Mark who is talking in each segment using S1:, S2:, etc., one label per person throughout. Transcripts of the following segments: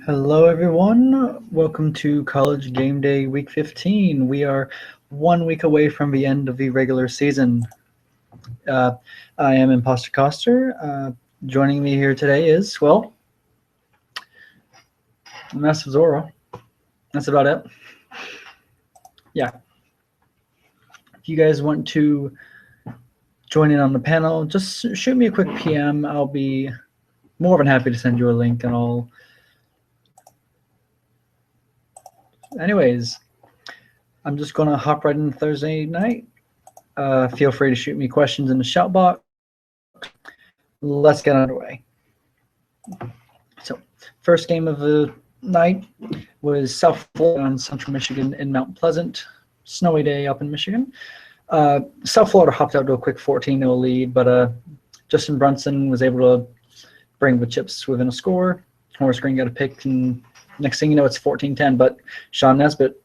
S1: Hello, everyone. Welcome to College Game Day Week 15. We are 1 week away from the end of the regular season. I am Imposter Coster. Joining me here today is, well, Massive Zoro. That's about it. Yeah. If you guys want to join in on the panel, just shoot me a quick PM. I'll be more than happy to send you a link and all. Anyways, I'm just going to hop right into Thursday night. Feel free to shoot me questions in the shout box. Let's get underway. So, first game of the night was South Florida on Central Michigan in Mount Pleasant. Snowy day up in Michigan. South Florida hopped out to a quick 14-0 lead, but Justin Brunson was able to bring the chips within a score. Horace Green got a pick, and next thing you know, it's 14-10. But Sean Nesbitt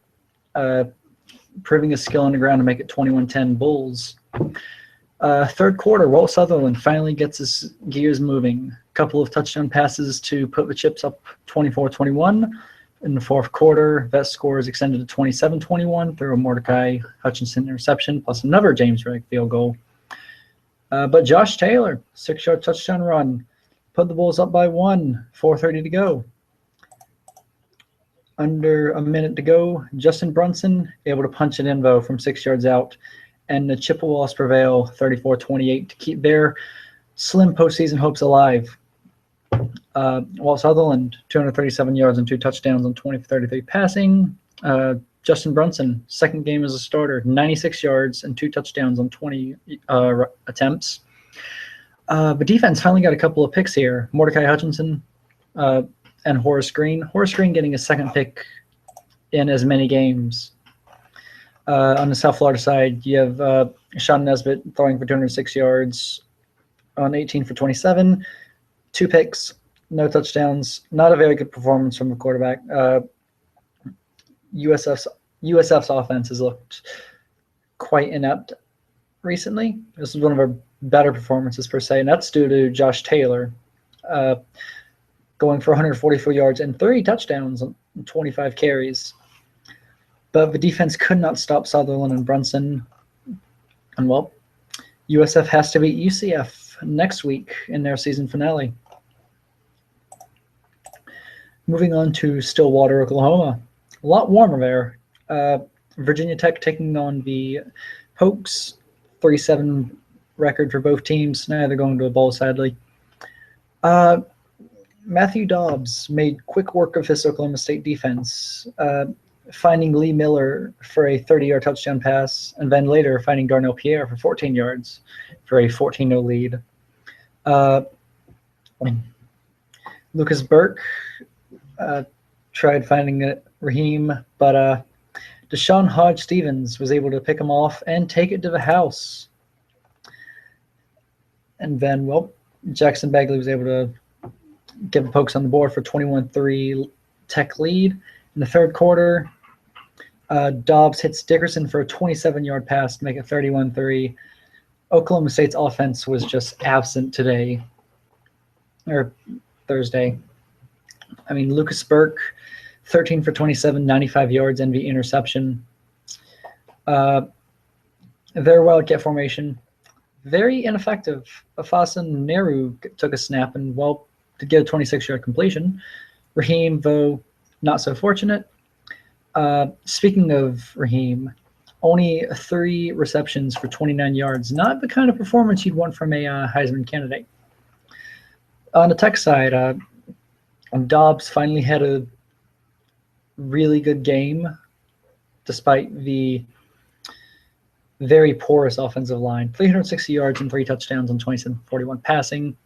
S1: proving his skill on the ground to make it 21-10 Bulls. Third quarter, Walt Sutherland finally gets his gears moving. A couple of touchdown passes to put the chips up 24-21. In the fourth quarter, that score is extended to 27-21 through a Mordecai Hutchinson interception plus another James Reddick field goal. But Josh Taylor, 6-yard touchdown run, put the Bulls up by 1, 4:30 to go. Under a minute to go, Justin Brunson able to punch it in, though, from 6 yards out, and the Chippewas prevail 34-28 to keep their slim postseason hopes alive. Walt Sutherland, 237 yards and 2 touchdowns on 20-33 passing. Justin Brunson, second game as a starter, 96 yards and 2 touchdowns on 20 attempts. The defense finally got a couple of picks here. Mordecai Hutchinson and Horace Green. Horace Green getting a second pick in as many games. On the South Florida side, you have Sean Nesbitt throwing for 206 yards on 18 for 27, 2 picks, no touchdowns. Not a very good performance from the quarterback. USF's offense has looked quite inept recently. This is one of our better performances per se, and that's due to Josh Taylor going for 144 yards and 30 touchdowns on 25 carries. But the defense could not stop Sutherland and Brunson. And, well, USF has to beat UCF next week in their season finale. Moving on to Stillwater, Oklahoma. A lot warmer there. Virginia Tech taking on the Pokes. 3-7 record for both teams. Now they're going to a bowl, sadly. Matthew Dobbs made quick work of his Oklahoma State defense, finding Lee Miller for a 30-yard touchdown pass, and then later finding Darnell Pierre for 14 yards for a 14-0 lead. Lucas Burke tried finding Raheem, but Deshaun Hodge-Stevens was able to pick him off and take it to the house. And then, well, Jackson Bagley was able to get the Pokes on the board for 21-3 Tech lead. In the third quarter, Dobbs hits Dickerson for a 27-yard pass to make it 31-3. Oklahoma State's offense was just absent today, or Thursday. I mean, Lucas Burke, 13 for 27, 95 yards, and the interception. Their wildcat formation, very ineffective. Afasa Nehru took a snap and, well, to get a 26-yard completion. Raheem, though, not so fortunate. Speaking of Raheem, only 3 receptions for 29 yards. Not the kind of performance you'd want from a Heisman candidate. On the Tech side, Dobbs finally had a really good game despite the very porous offensive line. 360 yards and 3 touchdowns on 27-41 passing.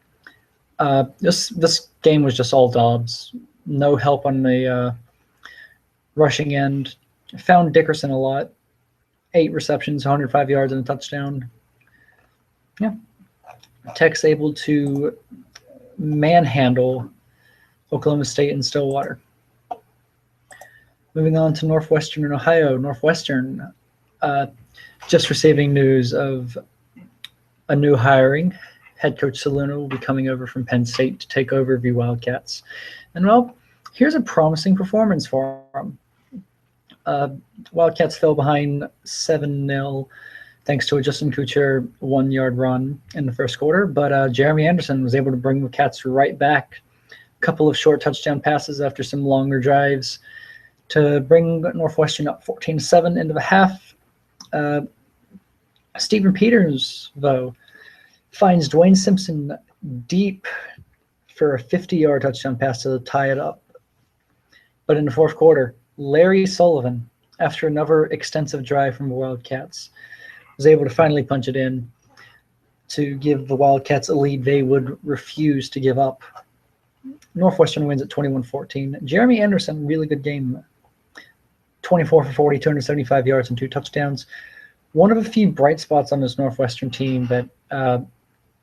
S1: This game was just all Dobbs. No help on the rushing end. Found Dickerson a lot. 8 receptions, 105 yards, and a touchdown. Yeah. Tech's able to manhandle Oklahoma State and Stillwater. Moving on to Northwestern and Ohio. Northwestern just receiving news of a new hiring. Head coach Saluna will be coming over from Penn State to take over the Wildcats. And, well, Here's a promising performance for them. Wildcats fell behind 7-0 thanks to a Justin Kuchar 1-yard run in the first quarter, but Jeremy Anderson was able to bring the Cats right back. A couple of short touchdown passes after some longer drives to bring Northwestern up 14-7 into the half. Stephen Peters, though, finds Dwayne Simpson deep for a 50-yard touchdown pass to tie it up. But in the fourth quarter, Larry Sullivan, after another extensive drive from the Wildcats, was able to finally punch it in to give the Wildcats a lead they would refuse to give up. Northwestern wins at 21-14. Jeremy Anderson, really good game. 24 for 40, 275 yards and 2 touchdowns. One of a few bright spots on this Northwestern team that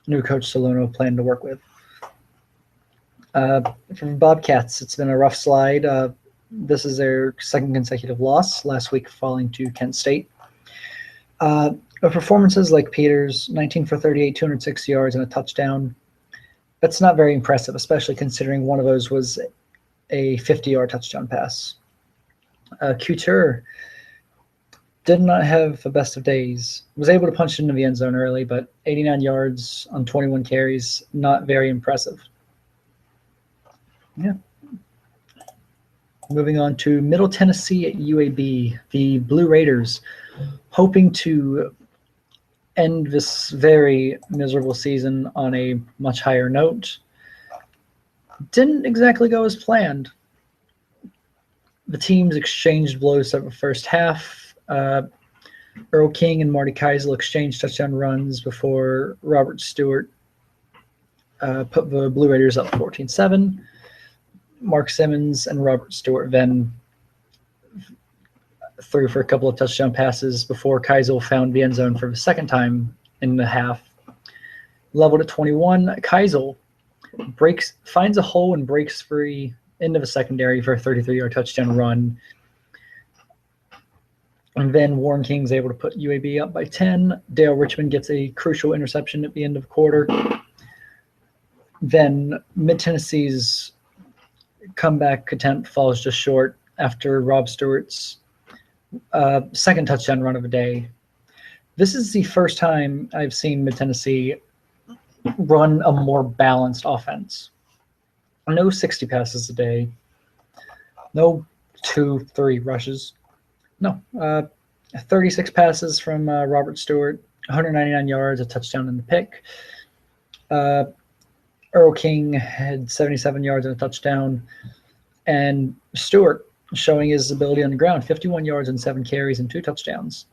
S1: new coach Salono planned to work with. For the Bobcats, it's been a rough slide. This is their second consecutive loss, last week falling to Kent State. Performances like Peters, 19 for 38, 206 yards and a touchdown. That's not very impressive, especially considering one of those was a 50-yard touchdown pass. Couture did not have the best of days. Was able to punch into the end zone early, but 89 yards on 21 carries, not very impressive. Yeah. Moving on to Middle Tennessee at UAB, the Blue Raiders, hoping to end this very miserable season on a much higher note. Didn't exactly go as planned. The teams exchanged blows at the first half. Earl King and Marty Keisel exchanged touchdown runs before Robert Stewart put the Blue Raiders up 14-7. Mark Simmons and Robert Stewart then threw for a couple of touchdown passes before Keisel found the end zone for the second time in the half. Leveled at 21, Keisel finds a hole and breaks free into the secondary for a 33-yard touchdown run. And then Warren King's able to put UAB up by 10. Dale Richmond gets a crucial interception at the end of the quarter. Then Mid-Tennessee's comeback attempt falls just short after Rob Stewart's second touchdown run of the day. This is the first time I've seen Mid-Tennessee run a more balanced offense. No 60 passes a day. No 2-3 rushes. No. 36 passes from Robert Stewart, 199 yards, a touchdown and the pick. Earl King had 77 yards and a touchdown. And Stewart showing his ability on the ground, 51 yards and 7 carries and 2 touchdowns.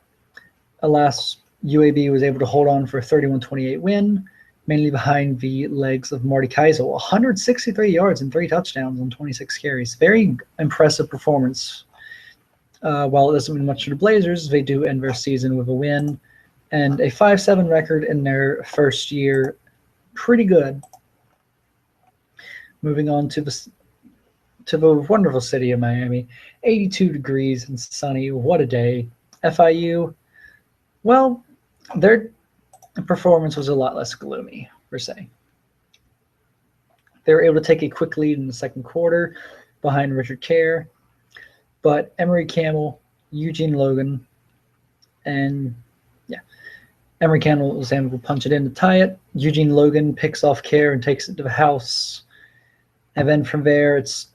S1: Alas, UAB was able to hold on for a 31-28 win, mainly behind the legs of Marty Keisel. 163 yards and 3 touchdowns on 26 carries. Very impressive performance. While it doesn't mean much to the Blazers, they do end their season with a win and a 5-7 record in their first year. Pretty good. Moving on to the wonderful city of Miami. 82 degrees and sunny. What a day. FIU, well, their performance was a lot less gloomy, per se. They were able to take a quick lead in the second quarter behind Richard Kerr, but Emory Campbell, Eugene Logan, and Emory Campbell was able to punch it in to tie it. Eugene Logan picks off Kerr and takes it to the house. And then from there, it's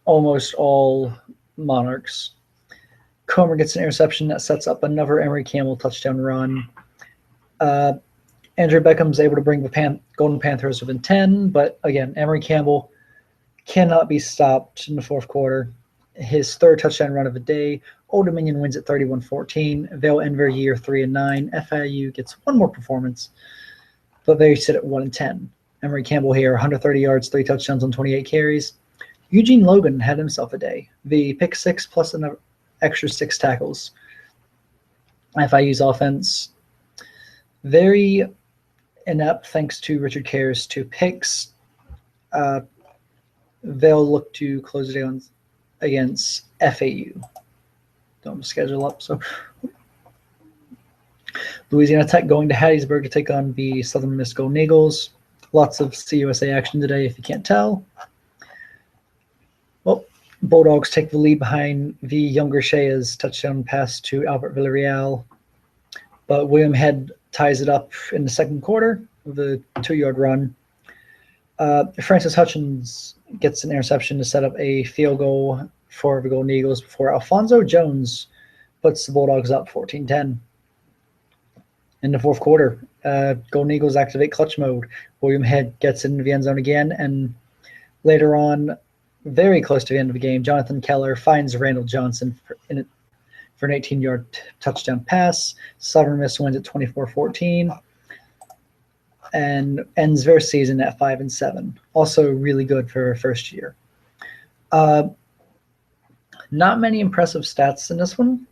S1: almost all Monarchs. Comer gets an interception that sets up another Emory Campbell touchdown run. Andrew Beckham's able to bring the Golden Panthers within 10, but again, Emory Campbell cannot be stopped in the fourth quarter. His third touchdown run of the day. Old Dominion wins at 31-14. They'll end their year 3-9. FIU gets one more performance, but they sit at 1-10. Emory Campbell here, 130 yards, 3 touchdowns on 28 carries. Eugene Logan had himself a day. The pick 6 plus an extra 6 tackles. FIU's offense, very inept thanks to Richard Kerr's 2 picks. They'll look to close it down against FAU. Don't schedule up. So Louisiana Tech going to Hattiesburg to take on the Southern Miss Golden Eagles. Lots of CUSA action today, if you can't tell. Well, Bulldogs take the lead behind the younger Shea's touchdown pass to Albert Villarreal, but William Head ties it up in the second quarter with a 2-yard run. Francis Hutchins gets an interception to set up a field goal for the Golden Eagles before Alfonso Jones puts the Bulldogs up 14-10. In the fourth quarter, Golden Eagles activate clutch mode. William Head gets into the end zone again, and later on, very close to the end of the game, Jonathan Keller finds Randall Johnson for an 18-yard touchdown pass. Southern Miss wins at 24-14 and ends their season at 5-7. Also really good for her first year. Not many impressive stats in this one.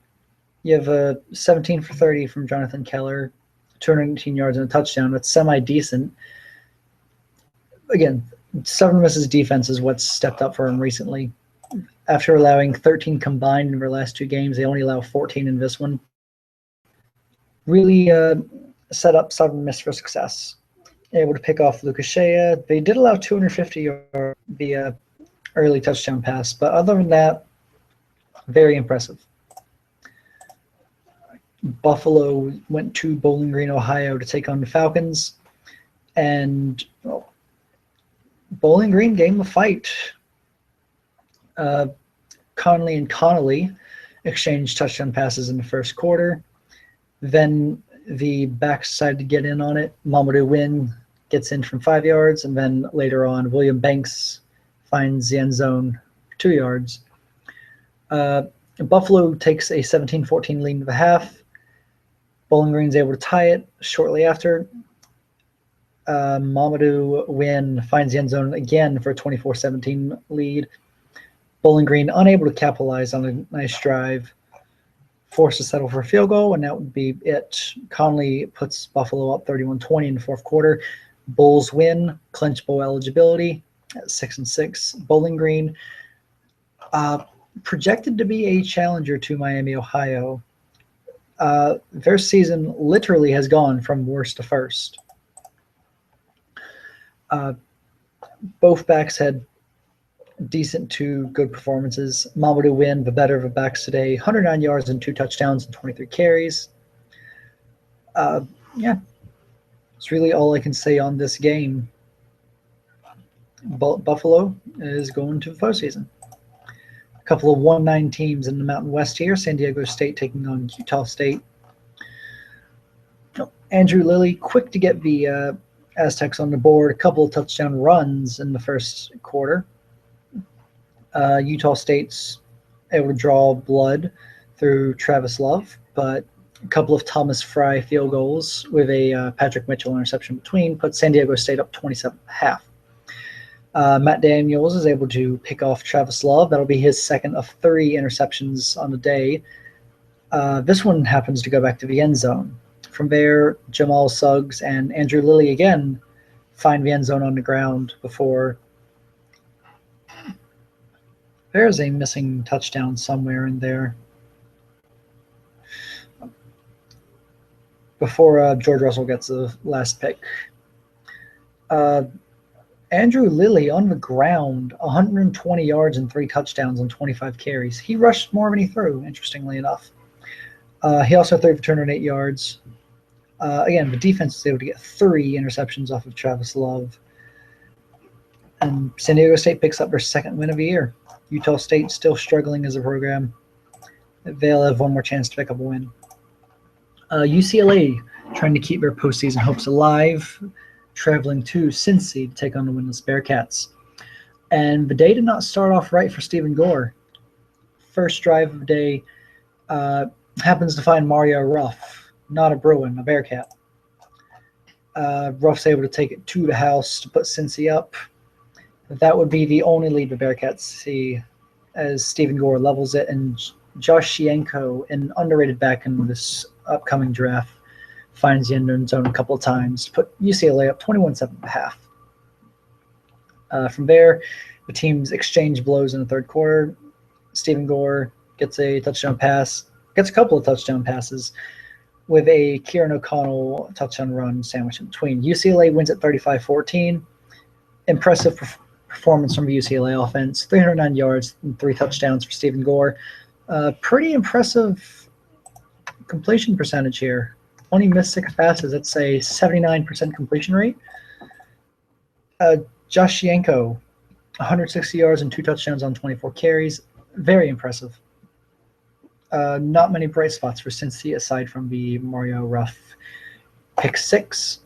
S1: You have a 17 for 30 from Jonathan Keller, 218 yards and a touchdown. That's semi-decent. Again, Southern Miss's defense is what's stepped up for him recently. After allowing 13 combined in their last 2 games, they only allow 14 in this one. Really set up Southern Miss for success. Able to pick off Lucas Shea. They did allow 250 yards via early touchdown pass, but other than that, very impressive. Buffalo went to Bowling Green, Ohio to take on the Falcons, and Bowling Green gave them a fight. Conley and Connolly exchanged touchdown passes in the first quarter. Then the backs decided to get in on it. Mamadou Wynn gets in from 5 yards, and then later on, William Banks finds the end zone for 2 yards. Buffalo takes a 17-14 lead in the half. Bowling Green's able to tie it shortly after. Mamadou Wynn finds the end zone again for a 24-17 lead. Bowling Green unable to capitalize on a nice drive, forced to settle for a field goal, and that would be it. Conley puts Buffalo up 31-20 in the fourth quarter. Bulls win, clinch bowl eligibility at 6-6. Bowling Green, projected to be a challenger to Miami, Ohio. Their season literally has gone from worst to first. Both backs had decent to good performances. Mamadou Wynn, the better of the backs today, 109 yards and 2 touchdowns and 23 carries. Yeah, it's really all I can say on this game. Buffalo is going to the postseason. A couple of 1-9 teams in the Mountain West here. San Diego State taking on Utah State. Andrew Lilly, quick to get the Aztecs on the board. A couple of touchdown runs in the first quarter. Utah State's able to draw blood through Travis Love, but a couple of Thomas Fry field goals with a Patrick Mitchell interception between put San Diego State up 27.5. Matt Daniels is able to pick off Travis Love. That'll be his second of 3 interceptions on the day. This one happens to go back to the end zone. From there, Jamal Suggs and Andrew Lilly again find the end zone on the ground before there's a missing touchdown somewhere in there. Before George Russell gets the last pick. Andrew Lilly on the ground, 120 yards and 3 touchdowns on 25 carries. He rushed more than he threw, interestingly enough. He also threw for 208 yards. Again, the defense was able to get 3 interceptions off of Travis Love. And San Diego State picks up their second win of the year. Utah State still struggling as a program. They'll have one more chance to pick up a win. UCLA trying to keep their postseason hopes alive, traveling to Cincy to take on the winless Bearcats. And the day did not start off right for Stephen Gore. First drive of the day happens to find Mario Ruff, not a Bruin, a Bearcat. Ruff's able to take it to the house to put Cincy up. That would be the only lead the Bearcats see as Stephen Gore levels it, and Josh Shienko, an underrated back in this upcoming draft, finds the end zone a couple of times to put UCLA up 21-7.5. From there, the teams exchange blows in the third quarter. Stephen Gore gets a touchdown pass, gets a couple of touchdown passes with a Kieran O'Connell touchdown run sandwiched in between. UCLA wins at 35-14. Impressive performance from the UCLA offense. 309 yards and 3 touchdowns for Stephen Gore. Pretty impressive completion percentage here. Only missed 6 passes. That's a 79% completion rate. Josh Yanko, 160 yards and 2 touchdowns on 24 carries. Very impressive. Not many bright spots for Cincy aside from the Mario Ruff pick 6.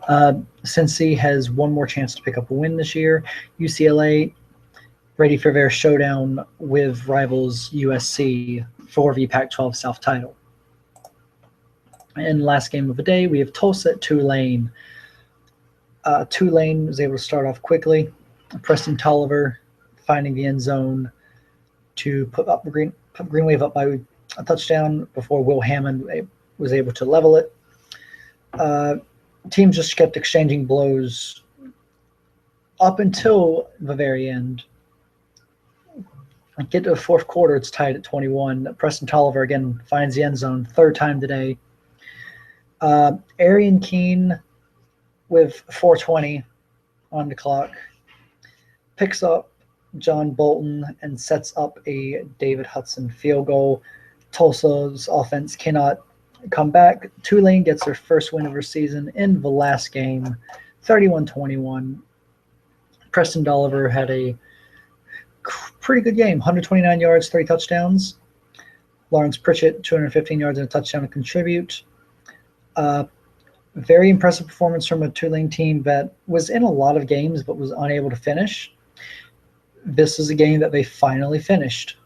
S1: Cincy has one more chance to pick up a win this year. UCLA ready for their showdown with rivals USC for the Pac-12 South title. And last game of the day, we have Tulsa at Tulane. Tulane was able to start off quickly. Preston Tolliver finding the end zone to put Green Wave up by a touchdown before Will Hammond was able to level it. Teams just kept exchanging blows up until the very end. Get to the fourth quarter, it's tied at 21. Preston Tolliver again finds the end zone, 3rd time today. Arian Keene with 4:20 on the clock picks up John Bolton and sets up a David Hudson field goal. Tulsa's offense cannot come back. Tulane gets their first win of their season in the last game, 31-21. Preston Tolliver had a pretty good game, 129 yards, 3 touchdowns. Lawrence Pritchett, 215 yards and a touchdown to contribute. Very impressive performance from a Tulane team that was in a lot of games but was unable to finish. This is a game that they finally finished.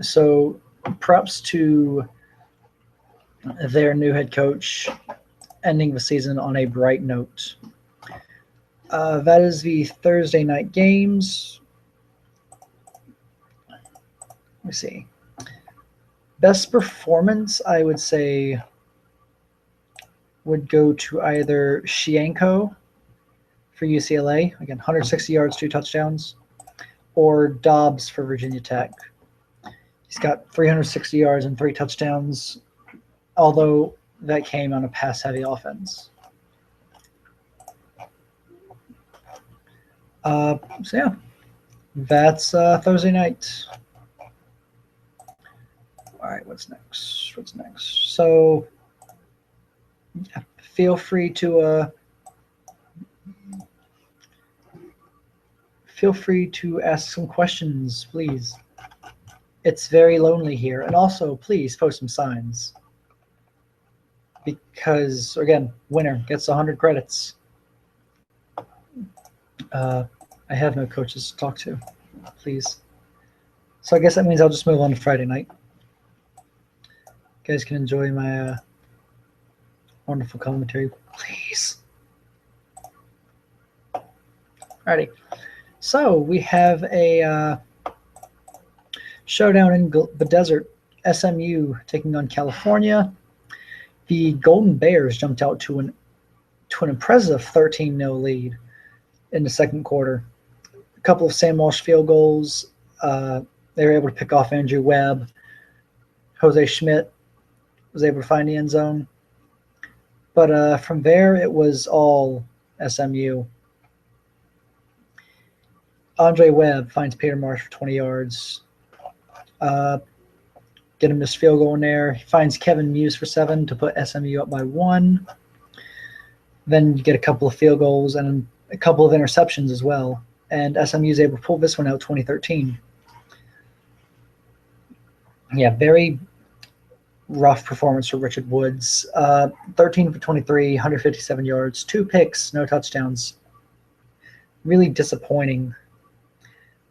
S1: So props to their new head coach ending the season on a bright note. That is the Thursday night games. Let me see. Best performance, I would say, would go to either Shianko for UCLA, again, 160 yards, 2 touchdowns, or Dobbs for Virginia Tech. He's got 360 yards and 3 touchdowns, although that came on a pass-heavy offense. So, yeah, that's Thursday night. All right, what's next? So, yeah, feel free to ask some questions, please. It's very lonely here, and also please post some signs because again, winner gets 100 credits. I have no coaches to talk to, please. So I guess that means I'll just move on to Friday night. You guys can enjoy my wonderful commentary, please. Alrighty. So we have a showdown in the desert. SMU taking on California. The Golden Bears jumped out to an impressive 13-0 lead in the second quarter. A couple of Sam Walsh field goals. They were able to pick off Andrew Webb. Jose Schmidt was able to find the end zone. But from there, it was all SMU. Andre Webb finds Peter Marsh for 20 yards. Get him this field goal in there. He finds Kevin Muse for 7 to put SMU up by 1. Then you get a couple of field goals and a couple of interceptions as well. And SMU is able to pull this one out 2013. Yeah, very rough performance for Richard Woods. 13 for 23, 157 yards, 2 picks, no touchdowns. Really disappointing.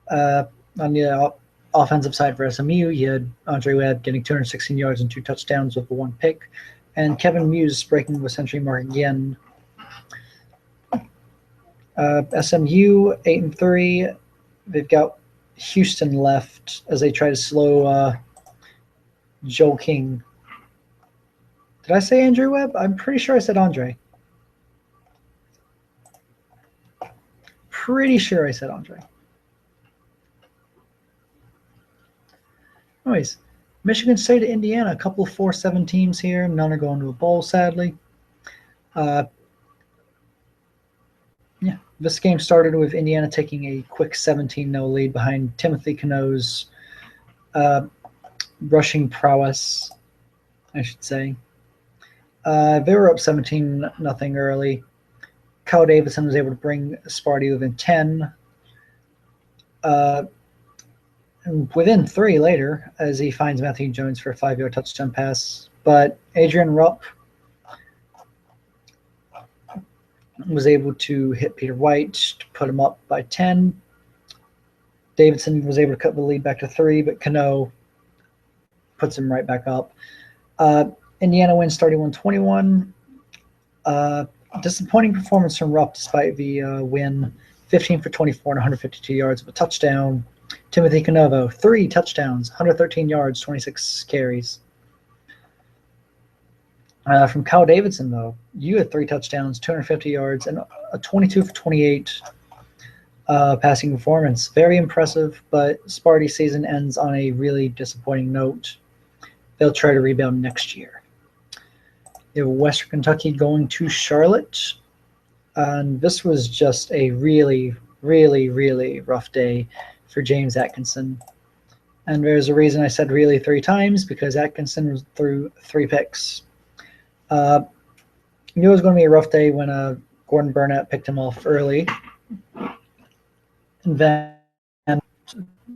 S1: On the offensive side for SMU, you had Andre Webb getting 216 yards and 2 touchdowns with the 1 pick, and Kevin Muse breaking the century mark again. SMU 8-3. They've got Houston left as they try to slow Joel King. Did I say Andrew Webb? I'm pretty sure I said Andre. Pretty sure I said Andre. Anyways, Michigan State to Indiana, a couple of 4-7 teams here. None are going to a bowl, sadly. Yeah, This game started with Indiana taking a quick 17-0 lead behind Timothy Cano's rushing prowess, I should say. They were up 17-0 early. Kyle Davidson was able to bring Sparty within 10. And within 3 later, as he finds Matthew Jones for a 5-yard touchdown pass. But Adrian Rupp was able to hit Peter White to put him up by 10. Davidson was able to cut the lead back to 3, but Cano puts him right back up. Indiana wins 31-21. Disappointing performance from Rupp despite the win. 15 for 24 and 152 yards with a touchdown. Timothy Canovo, 3 touchdowns, 113 yards, 26 carries. From Kyle Davidson, though, you had 3 touchdowns, 250 yards, and a 22 for 28 passing performance. Very impressive, but Sparty's season ends on a really disappointing note. They'll try to rebound next year. You have Western Kentucky going to Charlotte. And this was just a really, really, really rough day for James Atkinson. And there's a reason I said really 3 times, because Atkinson threw 3 picks. Knew it was going to be a rough day when Gordon Burnett picked him off early. And then,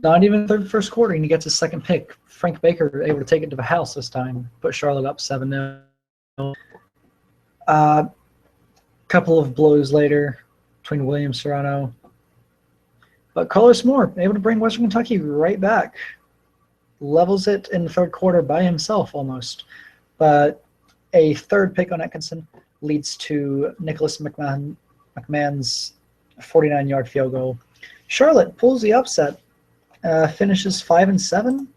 S1: not even the first quarter, and he gets his second pick. Frank Baker able to take it to the house this time, put Charlotte up 7-0. Couple of blows later between Williams Serrano. But Carlos Moore able to bring Western Kentucky right back. Levels it in the third quarter by himself almost. But a 3rd pick on Atkinson leads to Nicholas McMahon's 49-yard field goal. Charlotte pulls the upset, finishes 5-7.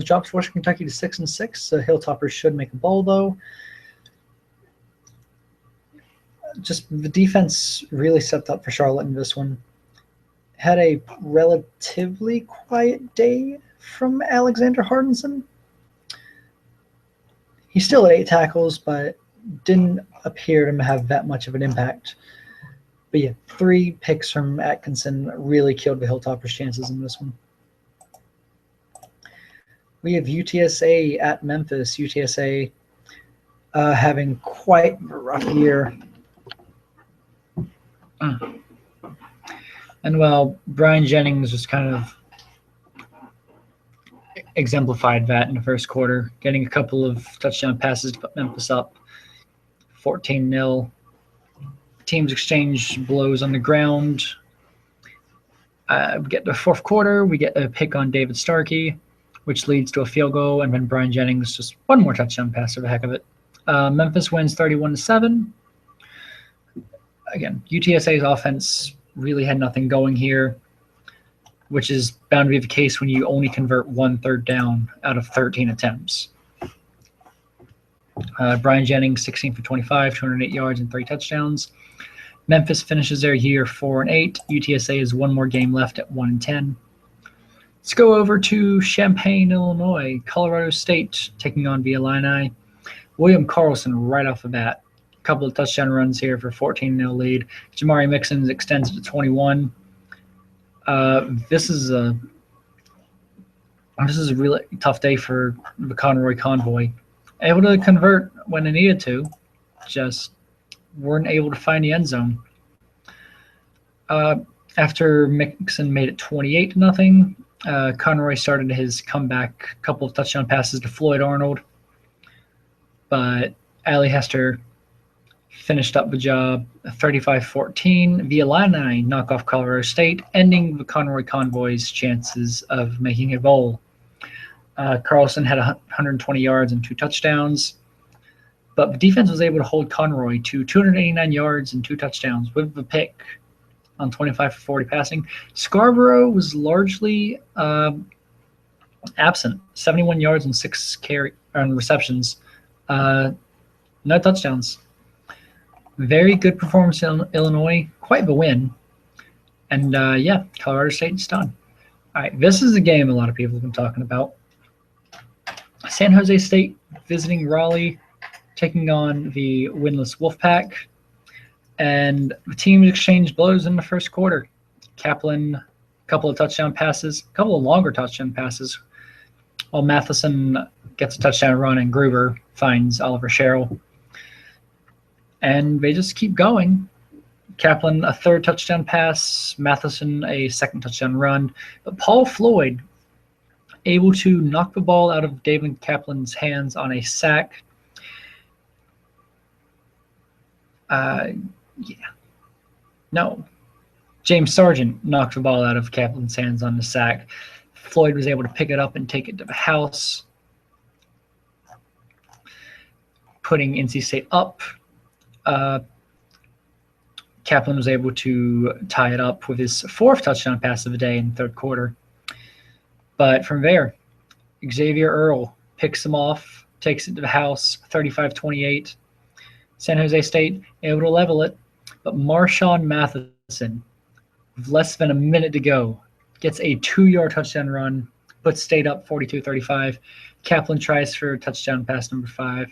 S1: Drops Western Kentucky to 6-6. The Hilltoppers should make a bowl, though. Just the defense really stepped up for Charlotte in this one. Had a relatively quiet day from Alexander Hardinson. He still had 8 tackles, but didn't appear to have that much of an impact. But yeah, 3 picks from Atkinson really killed the Hilltoppers' chances in this one. We have UTSA at Memphis. UTSA having quite a rough year. And well, Brian Jennings just kind of exemplified that in the first quarter, getting a couple of touchdown passes to put Memphis up 14-0. Teams exchange blows on the ground. We get the fourth quarter. We get a pick on David Starkey, which leads to a field goal, and then Brian Jennings just 1 more touchdown pass for the heck of it. Memphis wins 31-7. Again, UTSA's offense really had nothing going here, which is bound to be the case when you only convert 1 third down out of 13 attempts. Brian Jennings, 16 for 25, 208 yards and 3 touchdowns. Memphis finishes their year 4-8. UTSA has 1 more game left at 1-10. Let's go over to Champaign, Illinois. Colorado State taking on the Illini. William Carlson right off the bat. Couple of touchdown runs here for 14-0 lead. Jamari Mixon extends to 21. This is a really tough day for the Conroy Convoy. Able to convert when they needed to, just weren't able to find the end zone. After Mixon made it 28-0, Conroy started his comeback. Couple of touchdown passes to Floyd Arnold, but Ali Hester finished up the job 35-14. The Illini knock off Colorado State, ending the Conroy Convoy's chances of making a bowl. Carlson had 120 yards and 2 touchdowns, but the defense was able to hold Conroy to 289 yards and 2 touchdowns with the pick on 25 for 40 passing. Scarborough was largely absent, 71 yards and 6 receptions, no touchdowns. Very good performance in Illinois, quite the win. And yeah, Colorado State's done. All right, this is a game a lot of people have been talking about. San Jose State visiting Raleigh, taking on the winless Wolfpack. And the teams exchanged blows in the first quarter. Kaplan, a couple of touchdown passes, a couple of longer touchdown passes, while Matheson gets a touchdown run and Gruber finds Oliver Sherrill. And they just keep going. Kaplan, a third touchdown pass, Matheson, a second touchdown run. But Paul Floyd, able to knock the ball out of David Kaplan's hands on a sack. James Sargent knocked the ball out of Kaplan's hands on the sack. Floyd was able to pick it up and take it to the house, putting NC State up. Kaplan was able to tie it up with his fourth touchdown pass of the day in the third quarter. But from there, Xavier Earl picks him off, takes it to the house, 35-28. San Jose State able to level it, but Marshawn Matheson, with less than a minute to go, gets a 2-yard touchdown run, puts State up 42-35. Kaplan tries for touchdown pass number 5,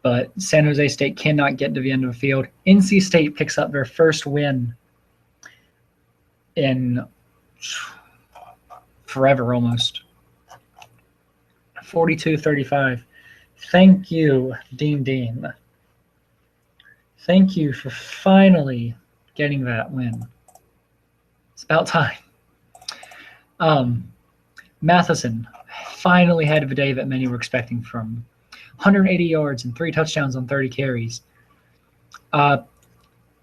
S1: but San Jose State cannot get to the end of the field. NC State picks up their first win in forever almost. 42-35. Thank you, Dean. Thank you for finally getting that win. It's about time. Matheson finally had the day that many were expecting from him. 180 yards and 3 touchdowns on 30 carries. The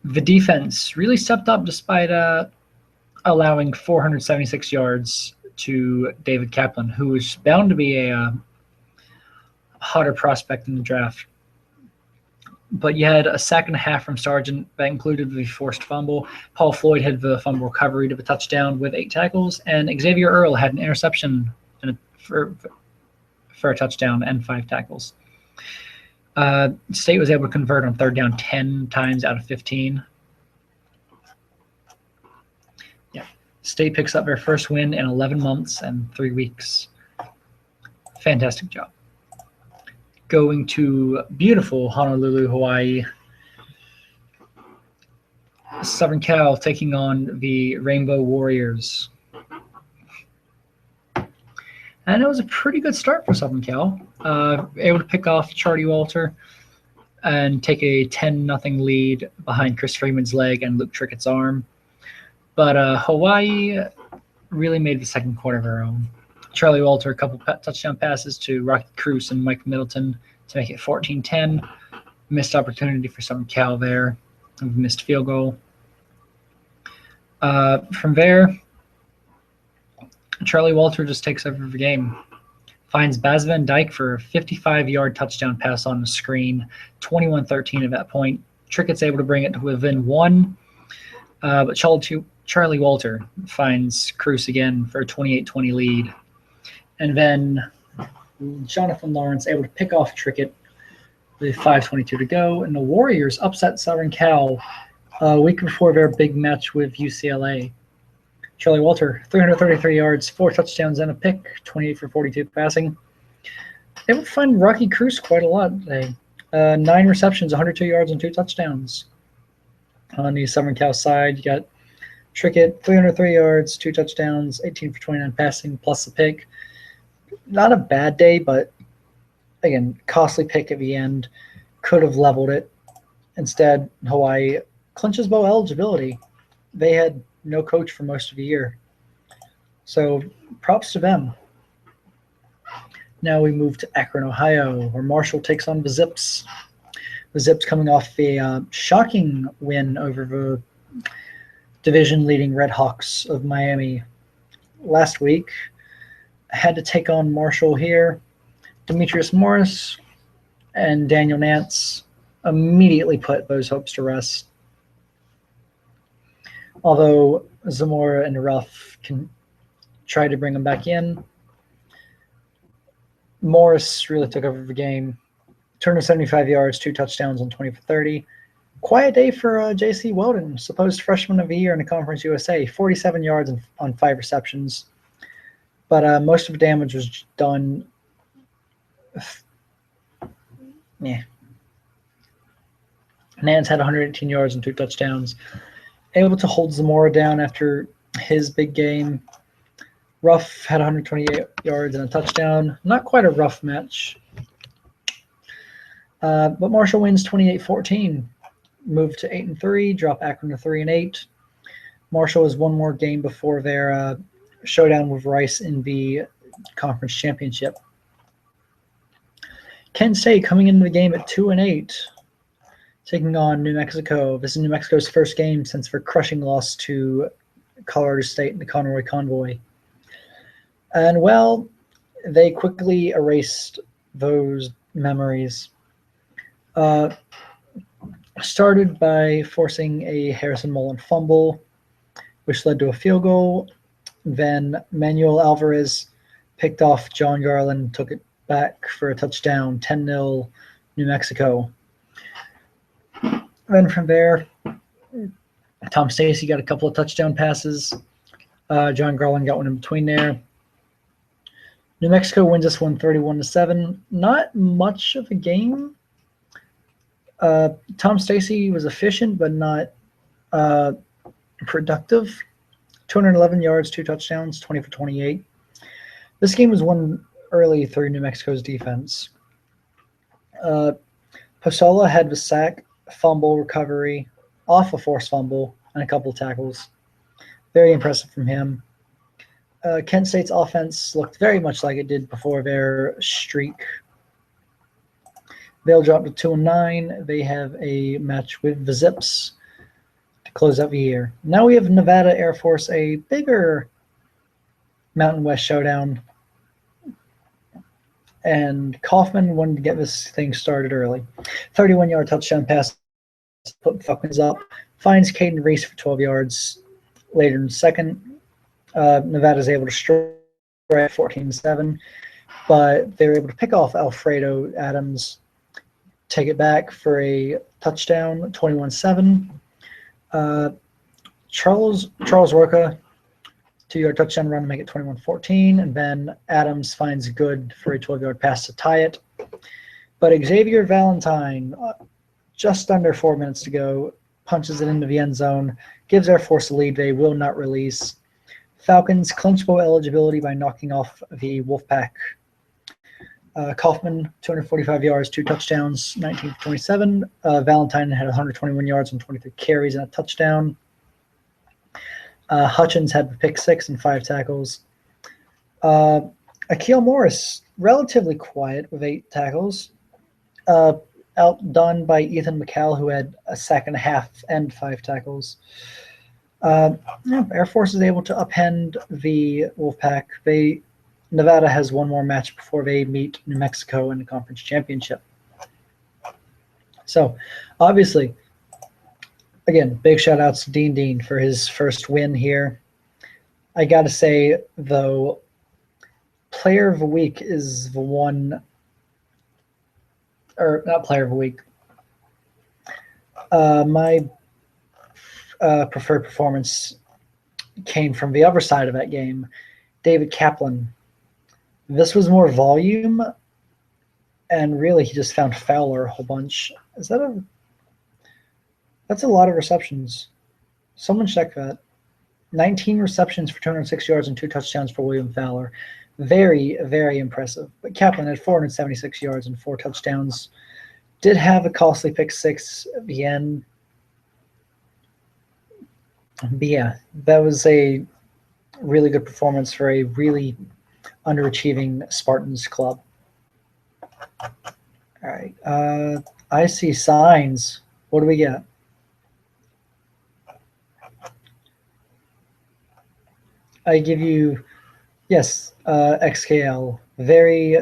S1: defense really stepped up despite allowing 476 yards to David Kaplan, who was bound to be a hotter prospect in the draft. But you had a sack and a half from Sargent that included the forced fumble. Paul Floyd had the fumble recovery to the touchdown with 8 tackles, and Xavier Earl had an interception for a touchdown and 5 tackles. State was able to convert on third down 10 times out of 15. Yeah, State picks up their first win in 11 months and 3 weeks. Fantastic job. Going to beautiful Honolulu, Hawaii. Southern Cal taking on the Rainbow Warriors. And it was a pretty good start for Southern Cal. Able to pick off Charlie Walter and take a 10-0 lead behind Chris Freeman's leg and Luke Trickett's arm. But Hawaii really made the second quarter their own. Charlie Walter, a couple touchdown passes to Rocky Cruz and Mike Middleton to make it 14-10. Missed opportunity for Southern Cal there. Missed field goal. From there, Charlie Walter just takes over the game. Finds Baz Van Dyke for a 55-yard touchdown pass on the screen, 21-13 at that point. Trickett's able to bring it to within 1, but Charlie Walter finds Cruz again for a 28-20 lead. And then Jonathan Lawrence able to pick off Trickett with 5:22 to go. And the Warriors upset Southern Cal a week before their big match with UCLA. Charlie Walter, 333 yards, 4 touchdowns and a pick, 28 for 42 passing. Able to find Rocky Cruz quite a lot today. 9 receptions, 102 yards, and 2 touchdowns. On the Southern Cal side, you got Trickett, 303 yards, 2 touchdowns, 18 for 29 passing, plus a pick. Not a bad day, but again, costly pick at the end. Could have leveled it. Instead, Hawaii clinches bowl eligibility. They had no coach for most of the year. So props to them. Now we move to Akron, Ohio, where Marshall takes on the Zips. The Zips coming off a shocking win over the division-leading Red Hawks of Miami last week. Had to take on Marshall here. Demetrius Morris and Daniel Nance immediately put those hopes to rest. Although Zamora and Ruff can try to bring him back in, Morris really took over the game. 275 yards, 2 touchdowns, and 20 for 30. Quiet day for J.C. Weldon, supposed freshman of the year in the Conference USA. 47 yards on 5 receptions. But most of the damage was done. Nance had 118 yards and 2 touchdowns. Able to hold Zamora down after his big game. Ruff had 128 yards and a touchdown. Not quite a rough match. But Marshall wins 28-14. Move to 8-3, drop Akron to 3-8. Marshall is one more game before their showdown with Rice in the conference championship. Kent State coming into the game at 2-8, taking on New Mexico. This is New Mexico's first game since their crushing loss to Colorado State in the Conroy Convoy. And, well, they quickly erased those memories. Started by forcing a Harrison Mullen fumble, which led to a field goal. Then Manuel Alvarez picked off John Garland, took it back for a touchdown, 10-0 New Mexico. Then from there, Tom Stacy got a couple of touchdown passes. John Garland got one in between there. New Mexico wins this one 31-7. Not much of a game. Tom Stacy was efficient, but not productive. 211 yards, 2 touchdowns, 20 for 28. This game was won early through New Mexico's defense. Posola had the sack, fumble recovery, off a forced fumble, and a couple of tackles. Very impressive from him. Kent State's offense looked very much like it did before their streak. They'll drop to 2-9. They have a match with the Zips to close out the year. Now we have Nevada Air Force, a bigger Mountain West showdown. And Kaufman wanted to get this thing started early. 31-yard touchdown pass to put the Falcons up. Finds Caden Reese for 12 yards later in the second. Nevada's able to strike 14-7, but they were able to pick off Alfredo Adams, take it back for a touchdown, 21-7. Charles Roca, 2-yard touchdown run to make it 21-14, and then Adams finds Good for a 12-yard pass to tie it. But Xavier Valentine, just under 4 minutes to go, punches it into the end zone, gives Air Force a lead they will not release. Falcons clinch bowl eligibility by knocking off the Wolfpack. Kaufman, 245 yards, 2 touchdowns, 19 for 27. Valentine had 121 yards and 23 carries and a touchdown. Hutchins had the pick 6 and 5 tackles. Akeel Morris, relatively quiet with 8 tackles. Outdone by Ethan McCall, who had a sack and a half and 5 tackles. Air Force is able to upend the Wolfpack. Nevada has one more match before they meet New Mexico in the conference championship. So, obviously, again, big shout-outs to Dean for his first win here. I got to say, though, Player of the Week is the one – or not Player of the Week. My preferred performance came from the other side of that game, David Kaplan. This was more volume, and really he just found Fowler a whole bunch. That's a lot of receptions. Someone check that. 19 receptions for 206 yards and 2 touchdowns for William Fowler. Very, very impressive. But Kaplan had 476 yards and 4 touchdowns. Did have a costly pick 6 at the end. But yeah, that was a really good performance for a really underachieving Spartans club. All right. I see signs. What do we get? I give you, yes, XKL. Very,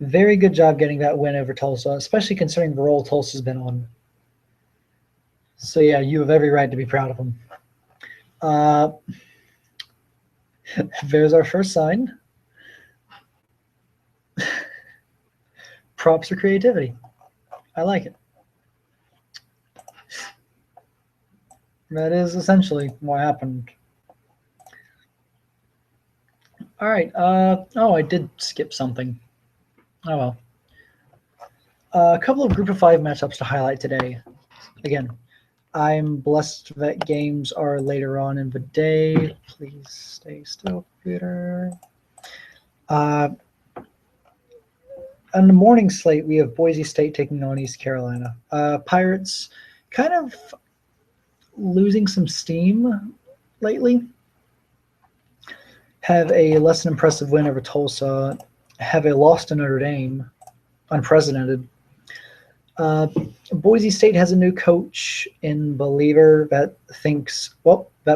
S1: very good job getting that win over Tulsa, especially considering the role Tulsa's been on. So, yeah, you have every right to be proud of them. There's our first sign. Props for creativity. I like it. That is essentially what happened. All right. Oh, I did skip something. Oh, well. A couple of Group of 5 matchups to highlight today. Again, I'm blessed that games are later on in the day. Please stay still, computer. On the morning slate, we have Boise State taking on East Carolina. Pirates kind of losing some steam lately. Have a less than impressive win over Tulsa. Have a loss to Notre Dame. Unprecedented. Boise State has a new coach in Believer that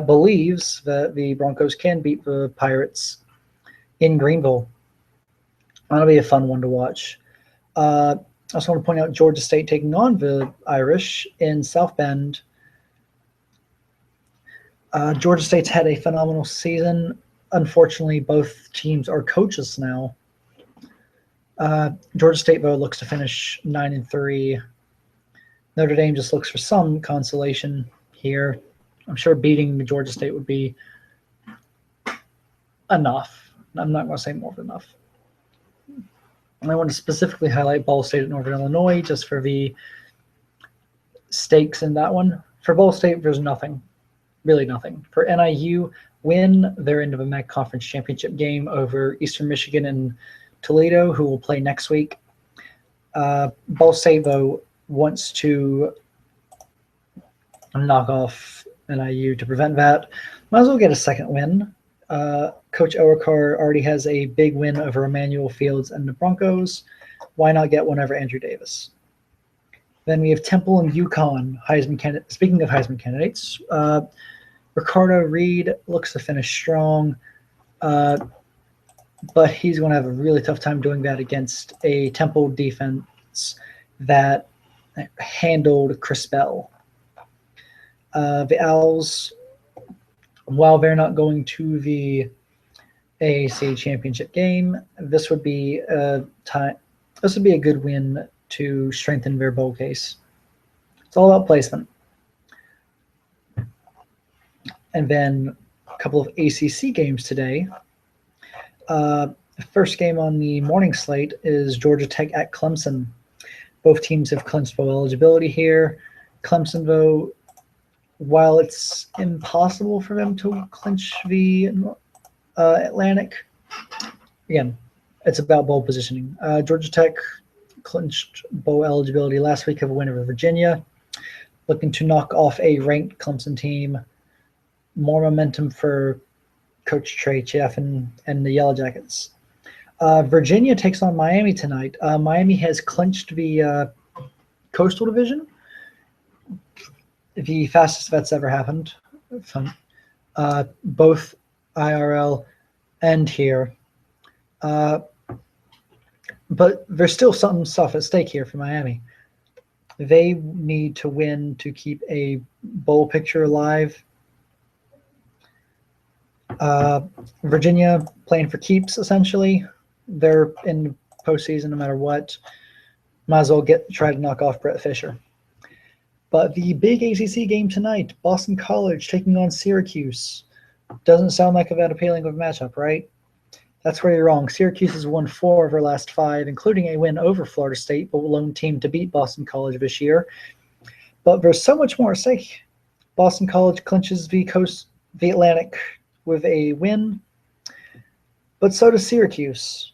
S1: believes that the Broncos can beat the Pirates in Greenville. That'll be a fun one to watch. I also want to point out Georgia State taking on the Irish in South Bend. Georgia State's had a phenomenal season. Unfortunately, both teams are coaches now. Georgia State, though, looks to finish 9-3. Notre Dame just looks for some consolation here. I'm sure beating Georgia State would be enough. I'm not going to say more than enough. And I want to specifically highlight Ball State at Northern Illinois just for the stakes in that one. For Ball State, there's nothing. Really nothing. For NIU, win, they're into the MAC Conference Championship game over Eastern Michigan and Toledo, who will play next week. Ball State, though, wants to knock off NIU to prevent that. Might as well get a second win. Coach Owakar already has a big win over Emmanuel Fields and the Broncos. Why not get one over Andrew Davis? Then we have Temple and UConn. Speaking of Heisman candidates, Ricardo Reed looks to finish strong, but he's going to have a really tough time doing that against a Temple defense that handled Chris Bell. The Owls, while they're not going to the AAC championship game, this would be a good win to strengthen their bowl case. It's all about placement. And then a couple of ACC games today. The first game on the morning slate is Georgia Tech at Clemson. Both teams have clinched bowl eligibility here. Clemson, though, while it's impossible for them to clinch the Atlantic, again, it's about bowl positioning. Georgia Tech clinched bowl eligibility last week of a win over Virginia, looking to knock off a ranked Clemson team. More momentum for Coach Trey Chaff and the Yellow Jackets. Virginia takes on Miami tonight. Miami has clinched the Coastal Division. The fastest that's ever happened. Both IRL and here. But there's still some stuff at stake here for Miami. They need to win to keep a bowl picture alive. Virginia playing for keeps, essentially. They're in postseason no matter what. Might as well try to knock off Brett Fisher. But the big ACC game tonight, Boston College taking on Syracuse. Doesn't sound like that appealing of a matchup, right? That's where you're wrong. Syracuse has won 4 of their last 5, including a win over Florida State, the lone team to beat Boston College this year. But there's so much more at stake. Boston College clinches the Atlantic with a win, but so does Syracuse.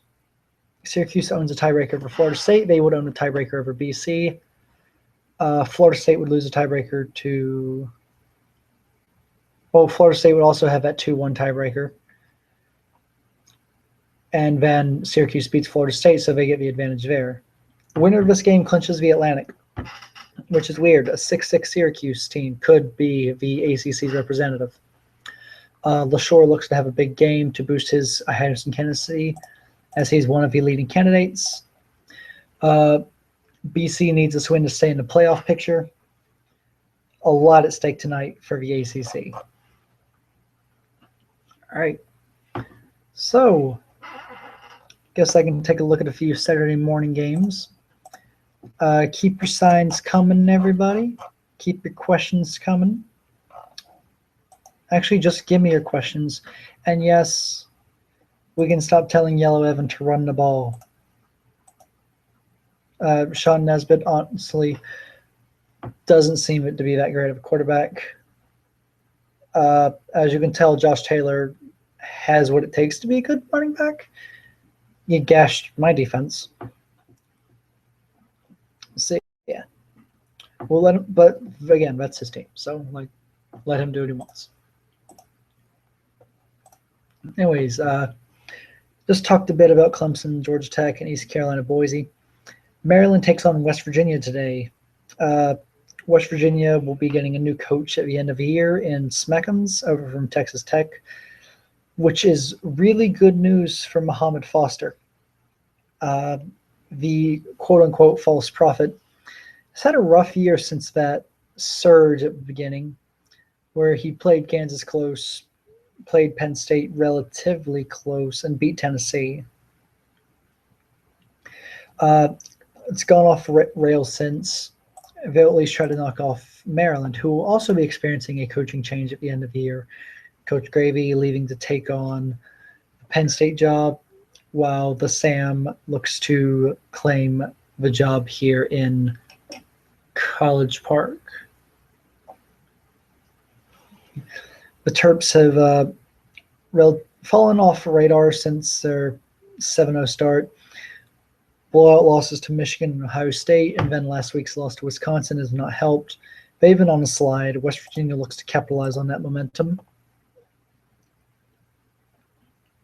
S1: Syracuse owns a tiebreaker over Florida State. They would own a tiebreaker over BC. Florida State would lose a tiebreaker to... Well, Florida State would also have that 2-1 tiebreaker. And then Syracuse beats Florida State, so they get the advantage there. Winner of this game clinches the Atlantic, which is weird. A 6-6 Syracuse team could be the ACC's representative. LaShore looks to have a big game to boost his Heisman candidacy, as he's one of the leading candidates. BC needs this win to stay in the playoff picture. A lot at stake tonight for the ACC. All right. So, guess I can take a look at a few Saturday morning games. Keep your signs coming, everybody. Keep your questions coming. Actually, just give me your questions. And yes, we can stop telling Yellow Evan to run the ball. Sean Nesbitt honestly doesn't seem to be that great of a quarterback. As you can tell, Josh Taylor has what it takes to be a good running back. You gashed my defense. So yeah, we'll let him. But again, that's his team, so like, let him do what he wants. Anyways, just talked a bit about Clemson, Georgia Tech, and East Carolina, Boise. Maryland takes on West Virginia today. West Virginia will be getting a new coach at the end of the year in Smeckums over from Texas Tech, which is really good news for Muhammad Foster. The quote-unquote false prophet has had a rough year since that surge at the beginning, where he played Kansas close, played Penn State relatively close, and beat Tennessee. It's gone off rails since. They'll at least try to knock off Maryland, who will also be experiencing a coaching change at the end of the year. Coach Gravy leaving to take on the Penn State job, while the Sam looks to claim the job here in College Park. The Terps have fallen off the radar since their 7-0 start. Blowout losses to Michigan and Ohio State, and then last week's loss to Wisconsin has not helped. They've been on a slide. West Virginia looks to capitalize on that momentum.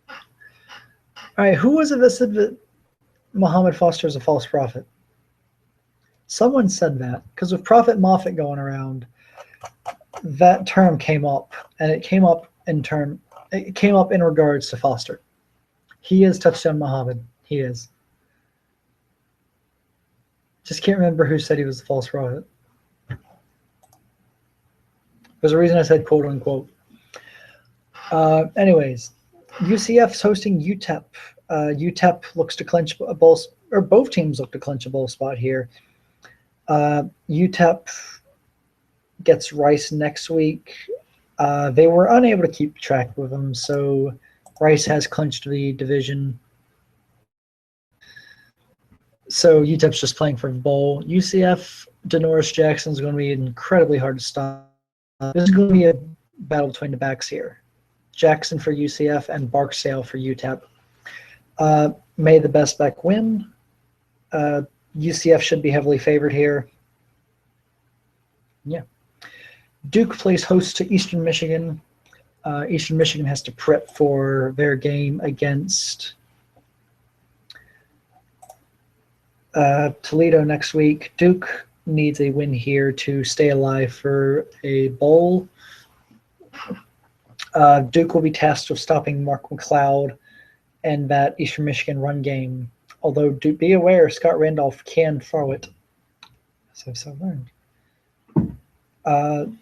S1: All right, who was it that said that Muhammad Foster is a false prophet? Someone said that, because with Prophet Moffat going around, that term came up, and it came up in regards to Foster. He is Touchdown Muhammad. He is. Just can't remember who said he was a false prophet. There's a reason I said quote unquote. Anyways, UCF's hosting UTEP. UTEP looks to clinch a bowl, or both teams look to clinch a bowl spot here. UTEP gets Rice next week. They were unable to keep track with them, so Rice has clinched the division. So UTEP's just playing for the bowl. UCF, Denoris Jackson is going to be incredibly hard to stop. This is going to be a battle between the backs here. Jackson for UCF and Barksdale for UTEP. May the best back win. UCF should be heavily favored here. Yeah. Duke plays host to Eastern Michigan. Eastern Michigan has to prep for their game against Toledo next week. Duke needs a win here to stay alive for a bowl. Duke will be tasked with stopping Mark McLeod and that Eastern Michigan run game. Although, be aware, Scott Randolph can throw it. So learned. I'll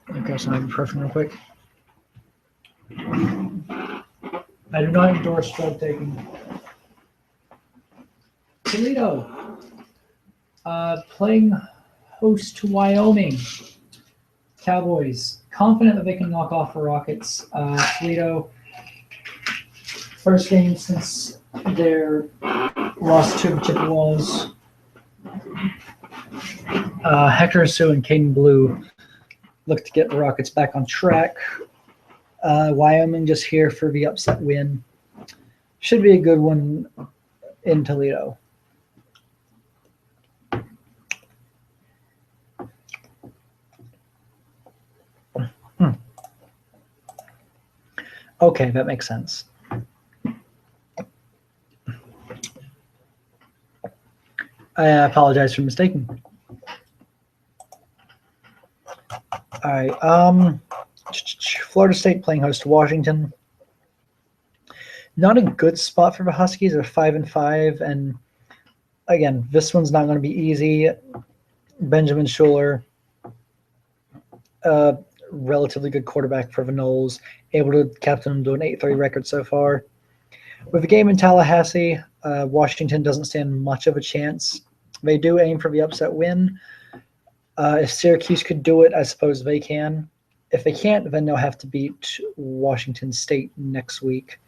S1: grab some ibuprofen real quick. I do not endorse drug taking. Toledo playing host to Wyoming. Cowboys confident that they can knock off the Rockets. Toledo, first game since their loss to the Chippewas. Hector Sue and Caden Blue look to get the Rockets back on track. Wyoming just here for the upset win. Should be a good one in Toledo. Okay, that makes sense. I apologize for mistaking. All right. Florida State playing host to Washington. Not a good spot for the Huskies. They're 5-5, and again, this one's not going to be easy. Benjamin Schuler, relatively good quarterback for the Noles, able to captain them to an 8-3 record so far. With the game in Tallahassee, Washington doesn't stand much of a chance. They do aim for the upset win. If Syracuse could do it, I suppose they can. If they can't, then they'll have to beat Washington State next week.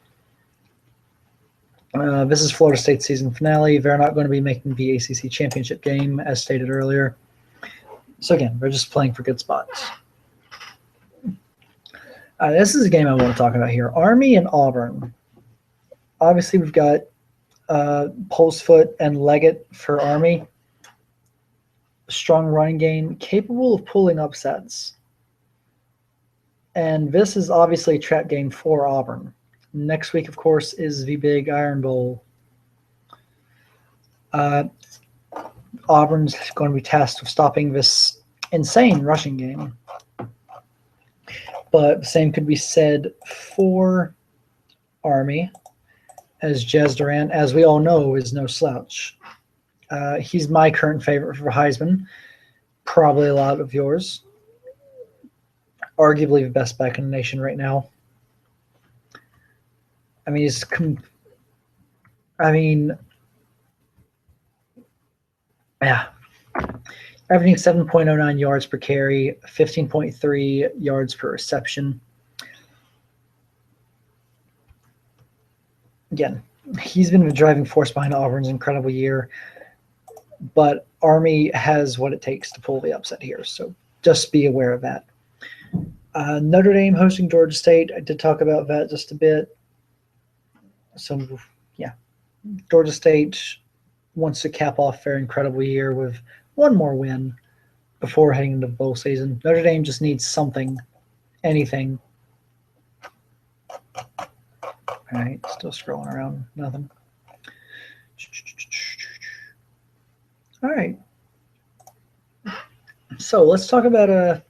S1: This is Florida State's season finale. They're not going to be making the ACC championship game, as stated earlier. So again, they're just playing for good spots. This is a game I want to talk about here. Army and Auburn. Obviously, we've got Polsfoot and Leggett for Army. Strong running game, capable of pulling upsets. And this is obviously a trap game for Auburn. Next week, of course, is the Big Iron Bowl. Auburn's going to be tasked with stopping this insane rushing game. But the same could be said for Army, as Jazz Durant, as we all know, is no slouch. He's my current favorite for Heisman, probably a lot of yours. Arguably the best back in the nation right now. I mean, yeah. Averaging 7.09 yards per carry, 15.3 yards per reception. Again, he's been the driving force behind Auburn's incredible year, but Army has what it takes to pull the upset here, so just be aware of that. Notre Dame hosting Georgia State. I did talk about that just a bit. So, yeah, Georgia State wants to cap off their incredible year with one more win before heading into bowl season. Notre Dame just needs something, anything. All right, still scrolling around, nothing. All right. So let's talk about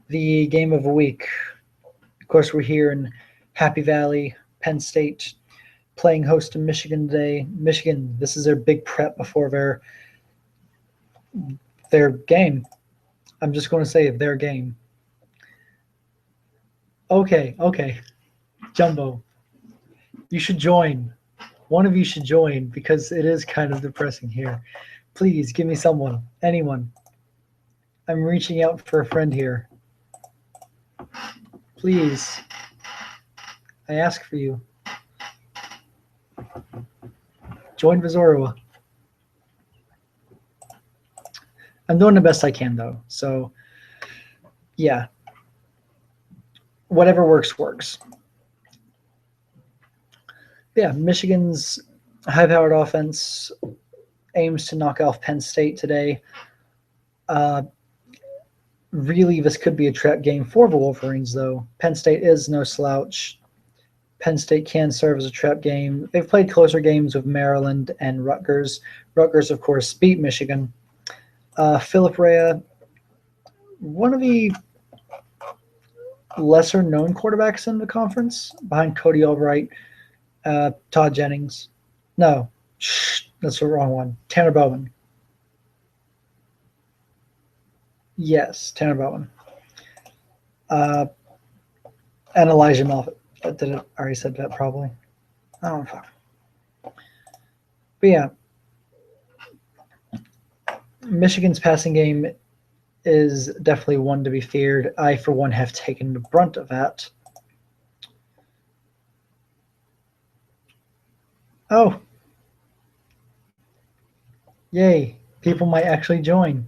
S1: the game of the week. Of course, we're here in Happy Valley, Penn State, playing host to Michigan today. Michigan, this is their big prep before their game. I'm just going to say their game. Okay. Jumbo, you should join. One of you should join because it is kind of depressing here. Please give me someone, anyone. I'm reaching out for a friend here. Please. I ask for you. Join Vizorua. I'm doing the best I can, though. So, yeah. Whatever works, works. Yeah, Michigan's high-powered offense aims to knock off Penn State today. Really, this could be a trap game for the Wolverines, though. Penn State is no slouch. Penn State can serve as a trap game. They've played closer games with Maryland and Rutgers. Rutgers, of course, beat Michigan. Philip Rhea, one of the lesser-known quarterbacks in the conference, behind Cody Albright, Todd Jennings. No, that's the wrong one. Tanner Bowen. Yes, Tanner Bowen. And Elijah Moffett. Did I already said that probably? Oh, fuck. But yeah, Michigan's passing game is definitely one to be feared. I, for one, have taken the brunt of that. Oh. Yay. People might actually join.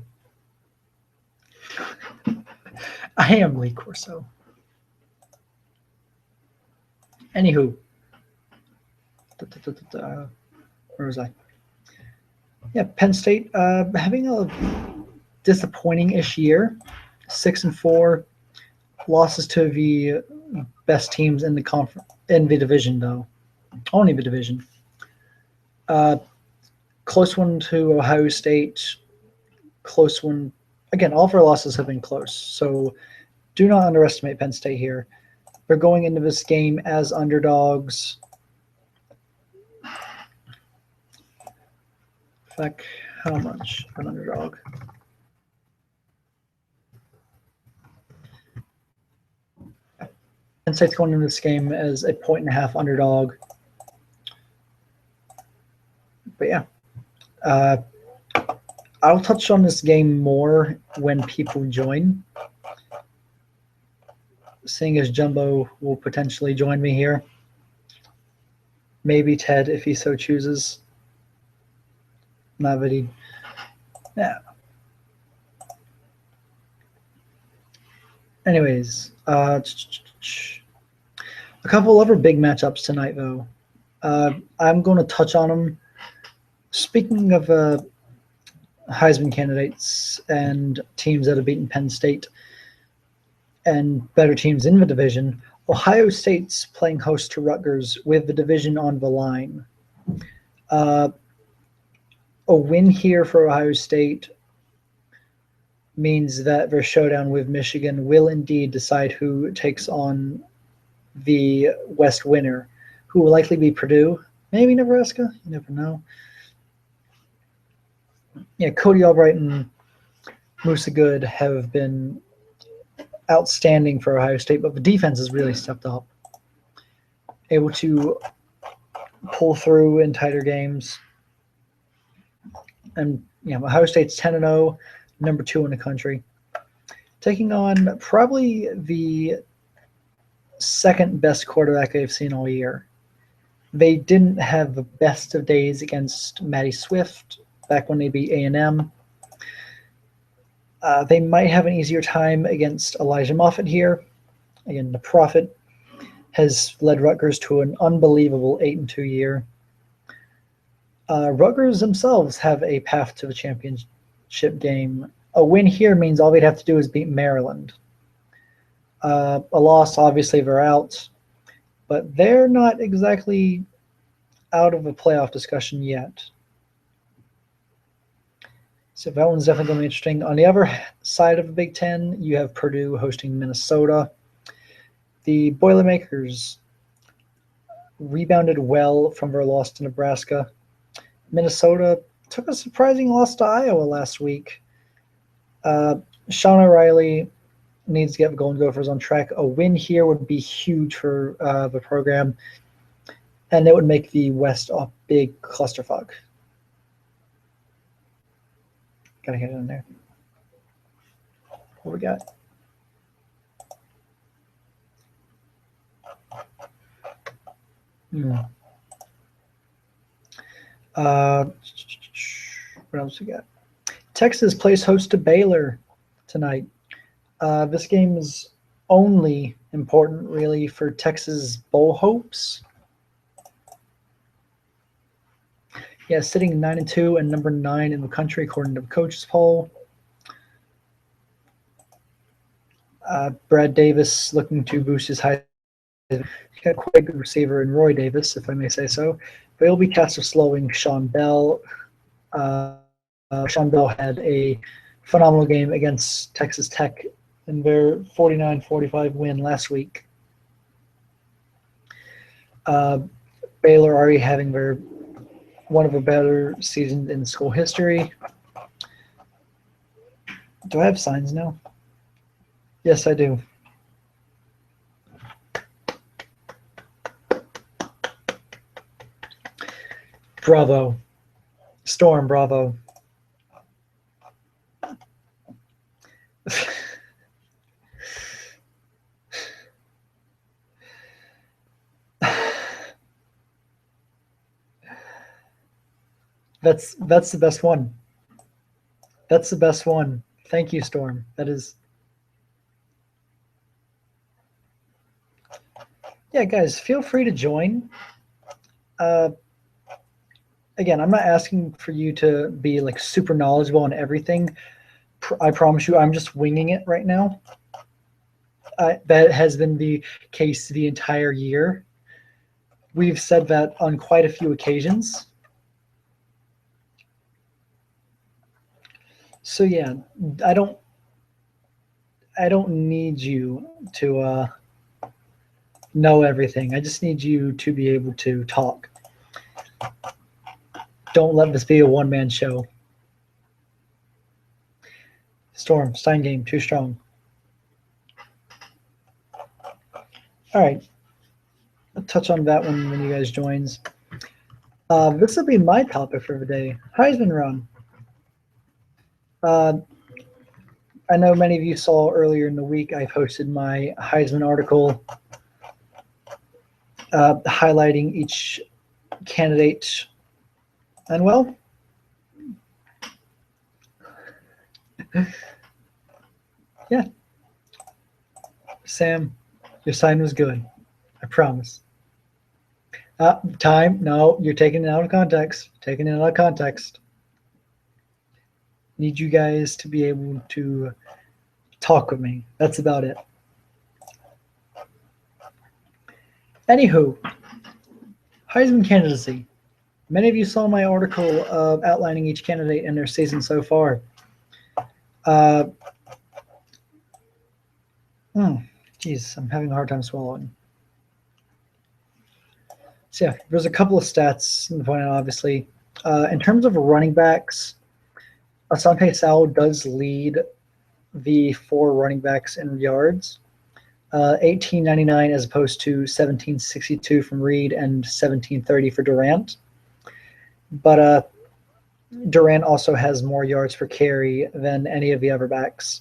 S1: I am Lee Corso. Anywho. Where was I? Yeah, Penn State having a disappointing-ish year. 6-4. Losses to the best teams in the division, though. Only the division. Close one to Ohio State. Close one. Again, all of our losses have been close, so do not underestimate Penn State here. They're going into this game as underdogs. Fuck, how much for an underdog? Penn State's going into this game as a 1.5 underdog. But yeah. I'll touch on this game more when people join, seeing as Jumbo will potentially join me here. Maybe Ted if he so chooses. Not that he. Yeah. Anyways, a couple other big matchups tonight, though. I'm going to touch on them. Speaking of Heisman candidates and teams that have beaten Penn State and better teams in the division, Ohio State's playing host to Rutgers with the division on the line. A win here for Ohio State means that their showdown with Michigan will indeed decide who takes on the West winner, who will likely be Purdue, maybe Nebraska. You never know. Yeah, Cody Albright and Musa Good have been outstanding for Ohio State, but the defense has really stepped up, able to pull through in tighter games. And Ohio State's 10-0, number 2 in the country, taking on probably the second best quarterback they've seen all year. They didn't have the best of days against Matty Swift back when they beat A&M. They might have an easier time against Elijah Moffitt here. Again, the Prophet has led Rutgers to an unbelievable 8-2 year. Rutgers themselves have a path to the championship game. A win here means all they'd have to do is beat Maryland. A loss, obviously, they're out, but they're not exactly out of a playoff discussion yet. So that one's definitely going to be interesting. On the other side of the Big Ten, you have Purdue hosting Minnesota. The Boilermakers rebounded well from their loss to Nebraska. Minnesota took a surprising loss to Iowa last week. Sean O'Reilly needs to get the Golden Gophers on track. A win here would be huge for the program, and it would make the West a big clusterfuck. Gotta get it in there. What we got? What else we got? Texas plays host to Baylor tonight. This game is only important, really, for Texas bowl hopes. Yeah, sitting 9-2 and number 9 in the country according to the coaches poll. Brad Davis looking to boost his high. He's got quite a good receiver in Roy Davis, if I may say so. But he'll be tasked with slowing Sean Bell. Sean Bell had a phenomenal game against Texas Tech in their 49-45 win last week. Baylor already having one of the better seasons in school history. Do I have signs now? Yes, I do. Bravo. Storm, bravo. That's the best one. That's the best one. Thank you, Storm. That is. Yeah, guys, feel free to join. Again, I'm not asking for you to be like super knowledgeable on everything. I promise you, I'm just winging it right now. That has been the case the entire year. We've said that on quite a few occasions. So yeah, I don't need you to know everything. I just need you to be able to talk. Don't let this be a one-man show. Storm, Stein game, too strong. All right. I'll touch on that one when you guys joins. This will be my topic for the day. Heisman run. I know many of you saw earlier in the week I posted my Heisman article highlighting each candidate. And well, yeah, Sam, your sign was good. I promise. Time. No, you're taking it out of context. Taking it out of context. Need you guys to be able to talk with me. That's about it. Anywho, Heisman candidacy. Many of you saw my article outlining each candidate and their season so far. Geez, I'm having a hard time swallowing. So yeah, there's a couple of stats to point out, obviously. In terms of running backs, Asante Saul does lead the 4 running backs in yards. 1899 as opposed to 1762 from Reed and 1730 for Durant. But Durant also has more yards per carry than any of the other backs.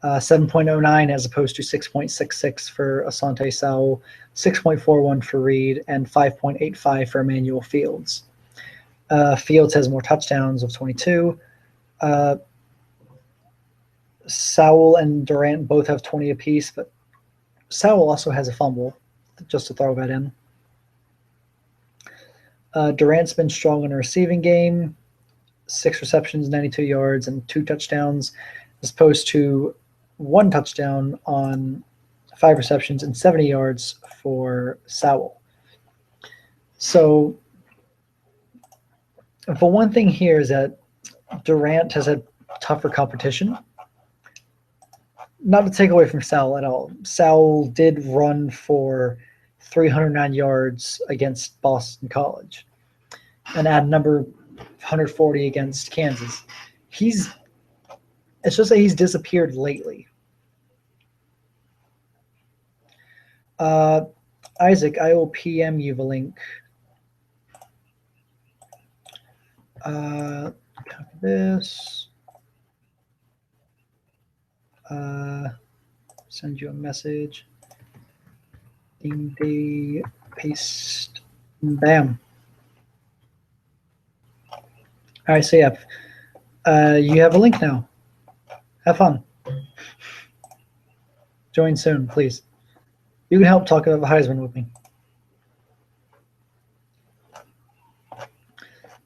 S1: 7.09 as opposed to 6.66 for Asante Saul, 6.41 for Reed, and 5.85 for Emmanuel Fields. Fields has more touchdowns of 22. Saul and Durant both have 20 apiece, but Saul also has a fumble, just to throw that in. Durant's been strong in the receiving game, 6 receptions, 92 yards, and 2 touchdowns, as opposed to 1 touchdown on 5 receptions and 70 yards for Saul. So the one thing here is that Durant has had tougher competition. Not to take away from Saul at all. Saul did run for 309 yards against Boston College and add number 140 against Kansas. It's just that he's disappeared lately. Isaac, I will PM you the link. Copy this. Send you a message. Gameday, paste, bam. All right, so yeah, you have a link now. Have fun. Join soon, please. You can help talk about the Heisman with me.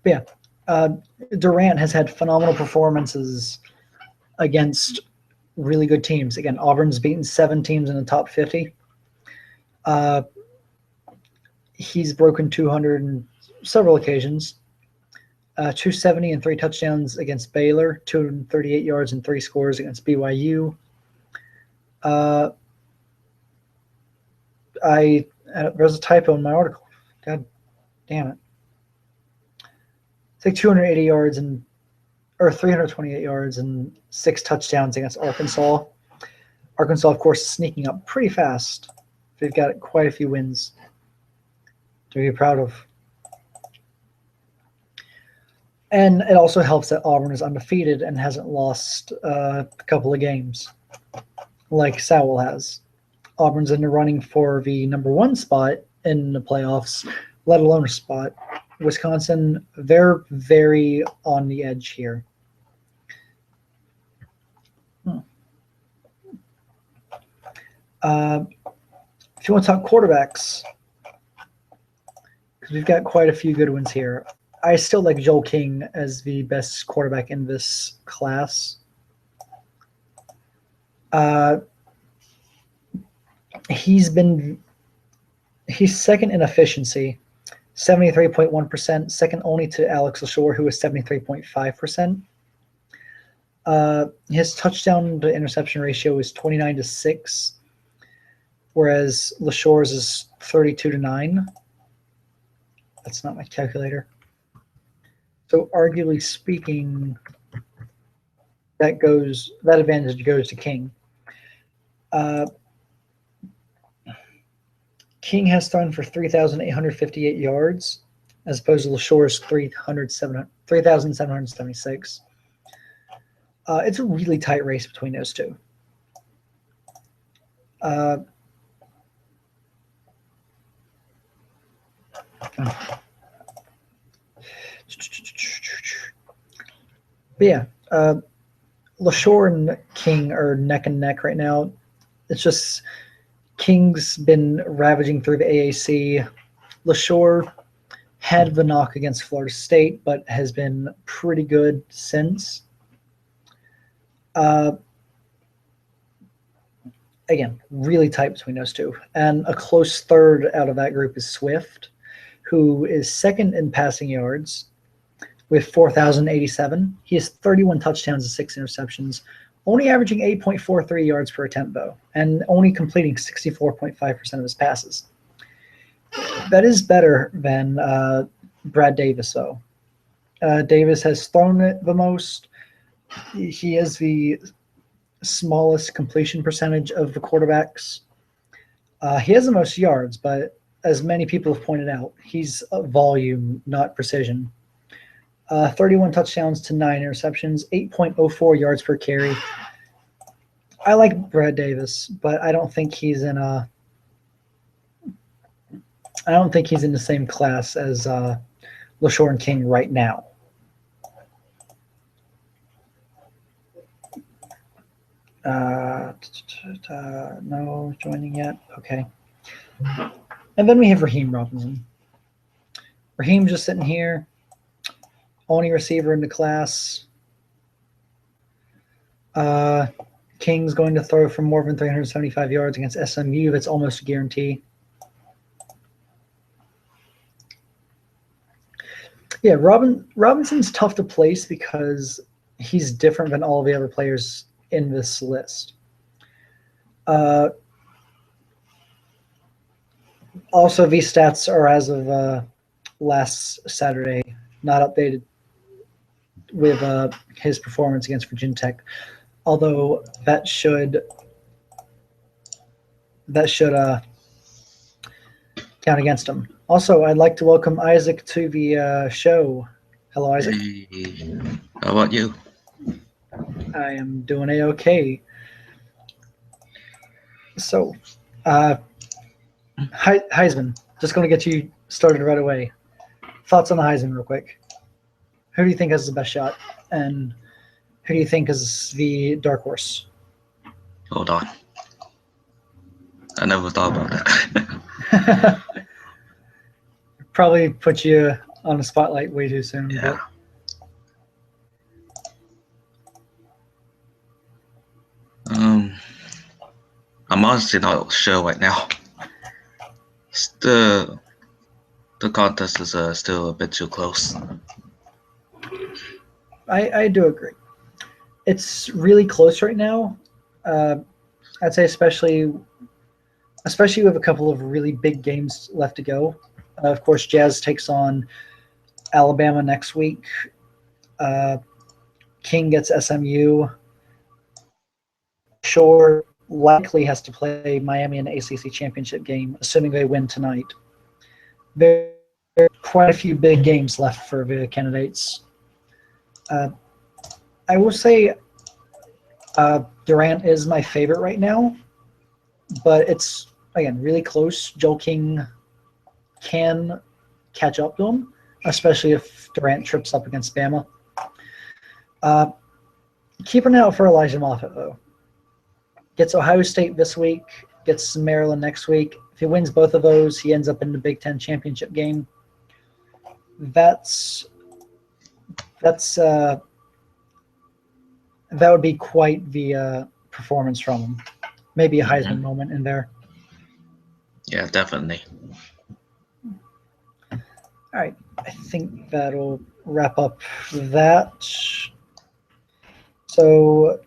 S1: But yeah, Durant has had phenomenal performances against really good teams. Again, Auburn's beaten 7 teams in the top 50. He's broken 200 on several occasions. 270 and 3 touchdowns against Baylor, 238 yards and 3 scores against BYU. There's a typo in my article. God damn it. It's like 280 yards or 328 yards and 6 touchdowns against Arkansas. Arkansas, of course, is sneaking up pretty fast. They've got quite a few wins to be proud of. And it also helps that Auburn is undefeated and hasn't lost a couple of games like Sowell has. Auburn's in the running for the number 1 spot in the playoffs, let alone a spot. Wisconsin, they're very on the edge here. If you want to talk quarterbacks, because we've got quite a few good ones here. I still like Joel King as the best quarterback in this class. He's second in efficiency, 73.1%, second only to Alex LaShore, who is 73.5%. His touchdown to interception ratio is 29-6, whereas LaShore's is 32-9. That's not my calculator. So arguably speaking, that advantage goes to King. King has thrown for 3,858 yards, as opposed to LaShore's 3,776. It's a really tight race between those two. But yeah, LaShore and King are neck and neck right now. It's just King's been ravaging through the AAC. LaShore had the knock against Florida State, but has been pretty good since. Again, really tight between those two. And a close third out of that group is Swift, who is second in passing yards with 4,087. He has 31 touchdowns and 6 interceptions, only averaging 8.43 yards per attempt, though, and only completing 64.5% of his passes. That is better than Brad Davis, though. Davis has thrown it the most. He is the smallest completion percentage of the quarterbacks. He has the most yards, but as many people have pointed out, he's volume, not precision. 31 touchdowns to 9 interceptions, 8.04 yards per carry. I like Brad Davis, but I don't think he's in the same class as LaShore and King right now. No joining yet. Okay. And then we have Raheem Robinson. Raheem just sitting here, only receiver in the class. King's going to throw for more than 375 yards against SMU. That's almost a guarantee. Yeah, Robinson's tough to place because he's different than all the other players in this list. Also, these stats are as of last Saturday, not updated with his performance against Virginia Tech, although that should count against him. Also, I'd like to welcome Isaac to the show. Hello, Isaac.
S2: Hey, how about you?
S1: I am doing A-okay. So, Heisman, just going to get you started right away. Thoughts on the Heisman real quick. Who do you think has the best shot? And who do you think is the dark horse?
S2: Hold on. I never thought about that.
S1: Probably put you on the spotlight way too soon.
S2: Yeah. I'm honestly not sure right now. The contest is still a bit too close.
S1: I do agree. It's really close right now. I'd say especially with a couple of really big games left to go. Of course, Jazz takes on Alabama next week. King gets SMU. Shore likely has to play Miami in the ACC championship game, assuming they win tonight. There are quite a few big games left for the candidates. I will say Durant is my favorite right now, but it's, again, really close. Joel King can catch up to him, especially if Durant trips up against Bama. Keep an eye out for Elijah Moffitt, though. Gets Ohio State this week, gets Maryland next week. If he wins both of those, he ends up in the Big Ten championship game. That would be quite the performance from him. Maybe a Heisman moment in there.
S2: Yeah, definitely.
S1: All right, I think that'll wrap up that. So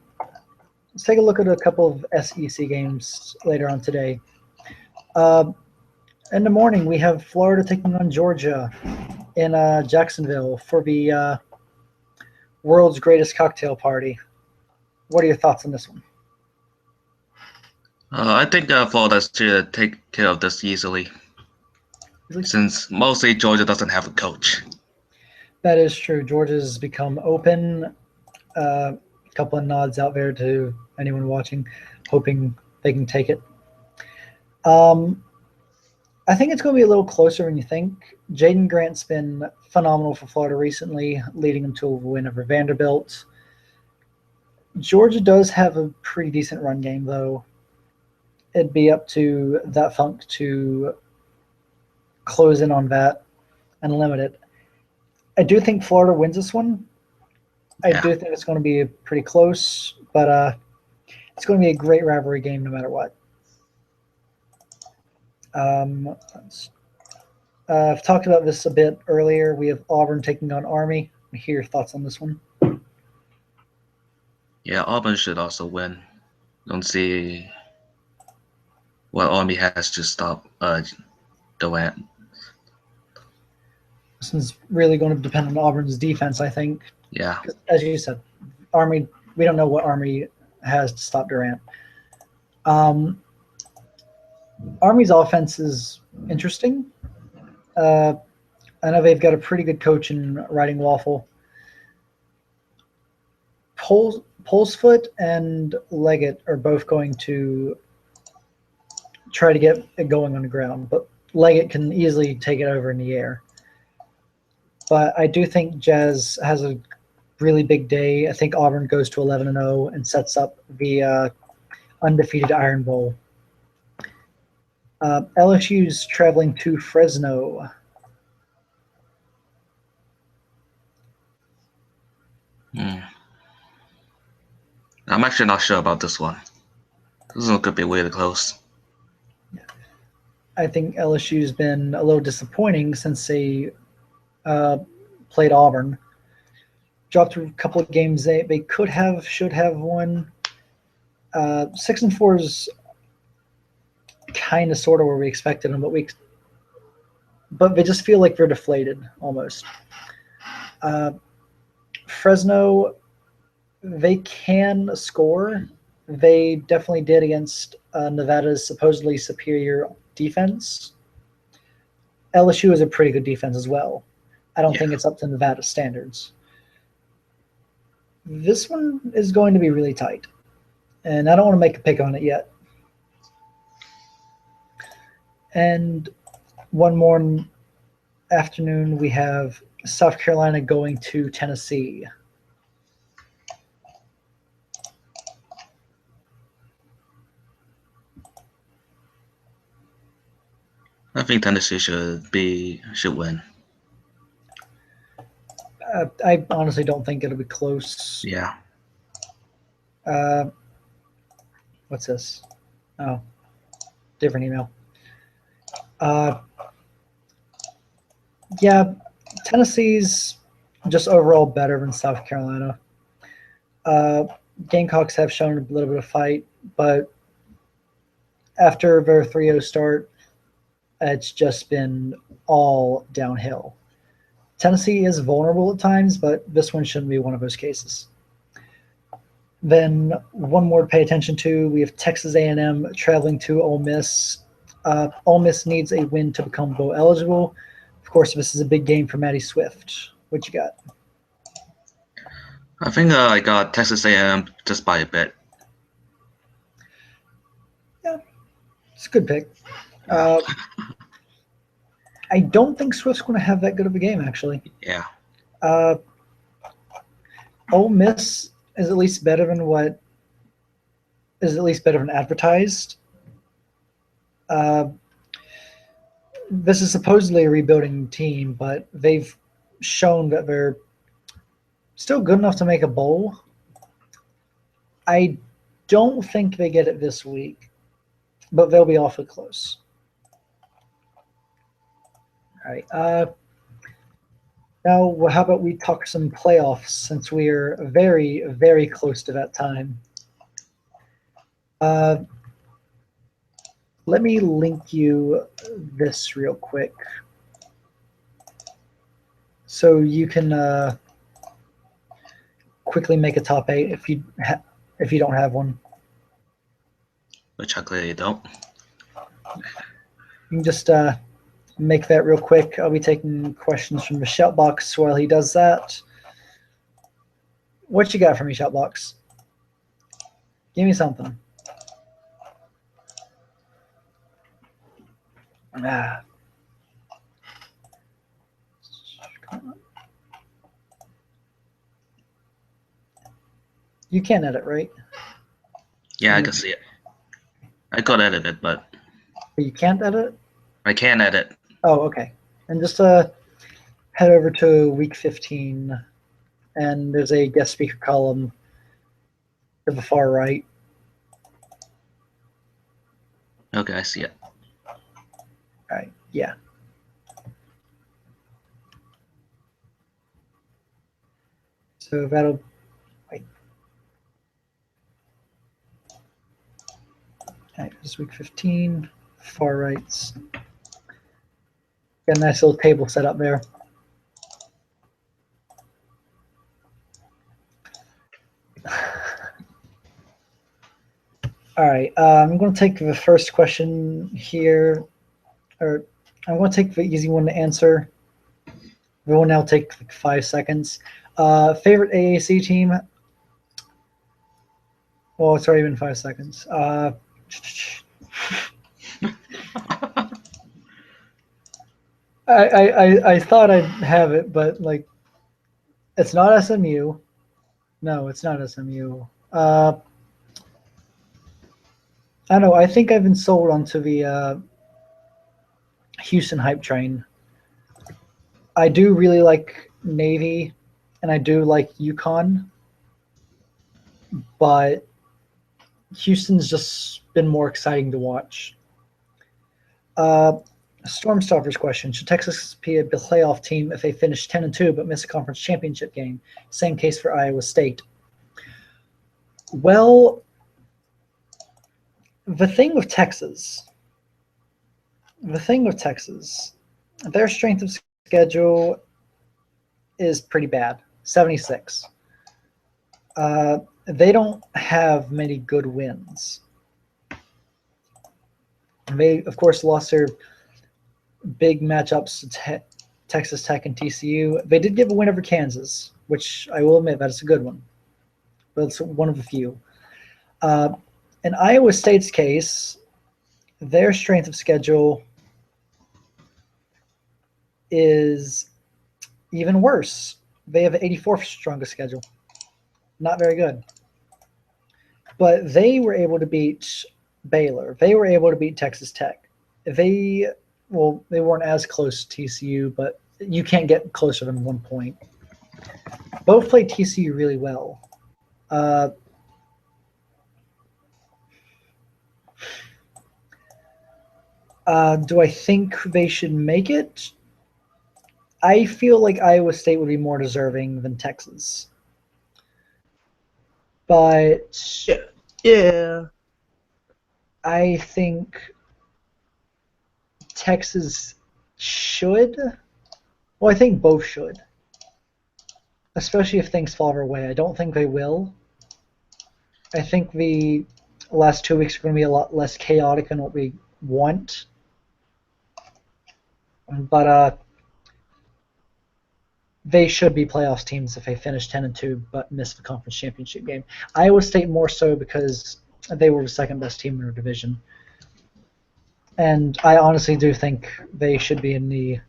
S1: let's take a look at a couple of SEC games later on today. In the morning, we have Florida taking on Georgia in Jacksonville for the world's greatest cocktail party. What are your thoughts on this one?
S2: I think Florida should take care of this easily, since mostly Georgia doesn't have a coach.
S1: That is true. Georgia's become open. A couple of nods out there to anyone watching, hoping they can take it. I think it's going to be a little closer than you think. Jaden Grant's been phenomenal for Florida recently, leading them to a win over Vanderbilt. Georgia does have a pretty decent run game, though. It'd be up to that Funk to close in on that and limit it. I do think Florida wins this one. I do think it's going to be pretty close, but it's going to be a great rivalry game no matter what. I've talked about this a bit earlier. We have Auburn taking on Army. Hear your thoughts on this one.
S2: Yeah, Auburn should also win. Don't see what Army has to stop Durant.
S1: This is really going to depend on Auburn's defense, I think.
S2: Yeah.
S1: As you said, Army, we don't know what Army has to stop Durant. Army's offense is interesting. I know they've got a pretty good coach in Riding Waffle. Polsfoot and Leggett are both going to try to get it going on the ground, but Leggett can easily take it over in the air. But I do think Jazz has a really big day. I think Auburn goes to 11-0 and sets up the undefeated Iron Bowl. LSU's traveling to Fresno.
S2: I'm actually not sure about this one. This one could be really close.
S1: I think LSU's been a little disappointing since they played Auburn. Dropped a couple of games they could have, should have won. 6-4 is kind of sort of where we expected them, but they just feel like they're deflated almost. Fresno, they can score. They definitely did against Nevada's supposedly superior defense. LSU is a pretty good defense as well. I don't think it's up to Nevada standards. This one is going to be really tight, and I don't want to make a pick on it yet. And one more afternoon, we have South Carolina going to Tennessee.
S2: I think Tennessee should win.
S1: I honestly don't think it'll be close.
S2: Yeah.
S1: What's this? Oh, different email. Yeah, Tennessee's just overall better than South Carolina. Gamecocks have shown a little bit of fight, but after their 3-0 start, it's just been all downhill. Tennessee is vulnerable at times, but this one shouldn't be one of those cases. Then one more to pay attention to, we have Texas A&M traveling to Ole Miss. Ole Miss needs a win to become bowl eligible. Of course, this is a big game for Maddie Swift. What you got?
S2: I think I got Texas A&M just by a bit.
S1: Yeah, it's a good pick. I don't think Swift's going to have that good of a game, actually.
S2: Yeah.
S1: Ole Miss is at least better than advertised. This is supposedly a rebuilding team, but they've shown that they're still good enough to make a bowl. I don't think they get it this week, but they'll be awfully close. All right. Now, how about we talk some playoffs since we are very, very close to that time. Let me link you this real quick so you can quickly make a top 8 if you don't have one.
S2: Which I clearly don't.
S1: You can just make that real quick. I'll be taking questions from the shout box while he does that. What you got for me, shout box? Give me something. Ah. You can't edit, right?
S2: Yeah, I can see it. I could edit it, but
S1: You can't edit?
S2: I can edit.
S1: Oh, okay. And just head over to week 15, and there's a guest speaker column to the far right.
S2: Okay, I see it.
S1: All right, yeah. So that'll wait. All right, this week 15, far right. Got a nice little table set up there. All right, I'm going to take the first question here, or I'm going to take the easy one to answer. We will now take like 5 seconds. Favorite AAC team? Well, it's already been 5 seconds. I thought I'd have it, but like, it's not SMU. No, it's not SMU. I don't know. I think I've been sold onto the Houston hype train. I do really like Navy, and I do like UConn, but Houston's just been more exciting to watch. Stormstopper's question: should Texas be a playoff team if they finish 10-2 but miss a conference championship game? Same case for Iowa State. Well, the thing with Texas, their strength of schedule is pretty bad. 76. They don't have many good wins. They, of course, lost their big matchups to Texas Tech and TCU. They did give a win over Kansas, which I will admit that is a good one, but it's one of the few. In Iowa State's case, their strength of schedule is even worse. They have the 84th strongest schedule. Not very good. But they were able to beat Baylor. They were able to beat Texas Tech. They weren't as close to TCU, but you can't get closer than 1 point. Both played TCU really well. Do I think they should make it? I feel like Iowa State would be more deserving than Texas. But
S3: yeah,
S1: I think Texas should. Well, I think both should. Especially if things fall our way. I don't think they will. I think the last 2 weeks are going to be a lot less chaotic than what we want. But they should be playoffs teams if they finish 10-2 but miss the conference championship game. Iowa State more so because they were the second best team in their division. And I honestly do think they should be in the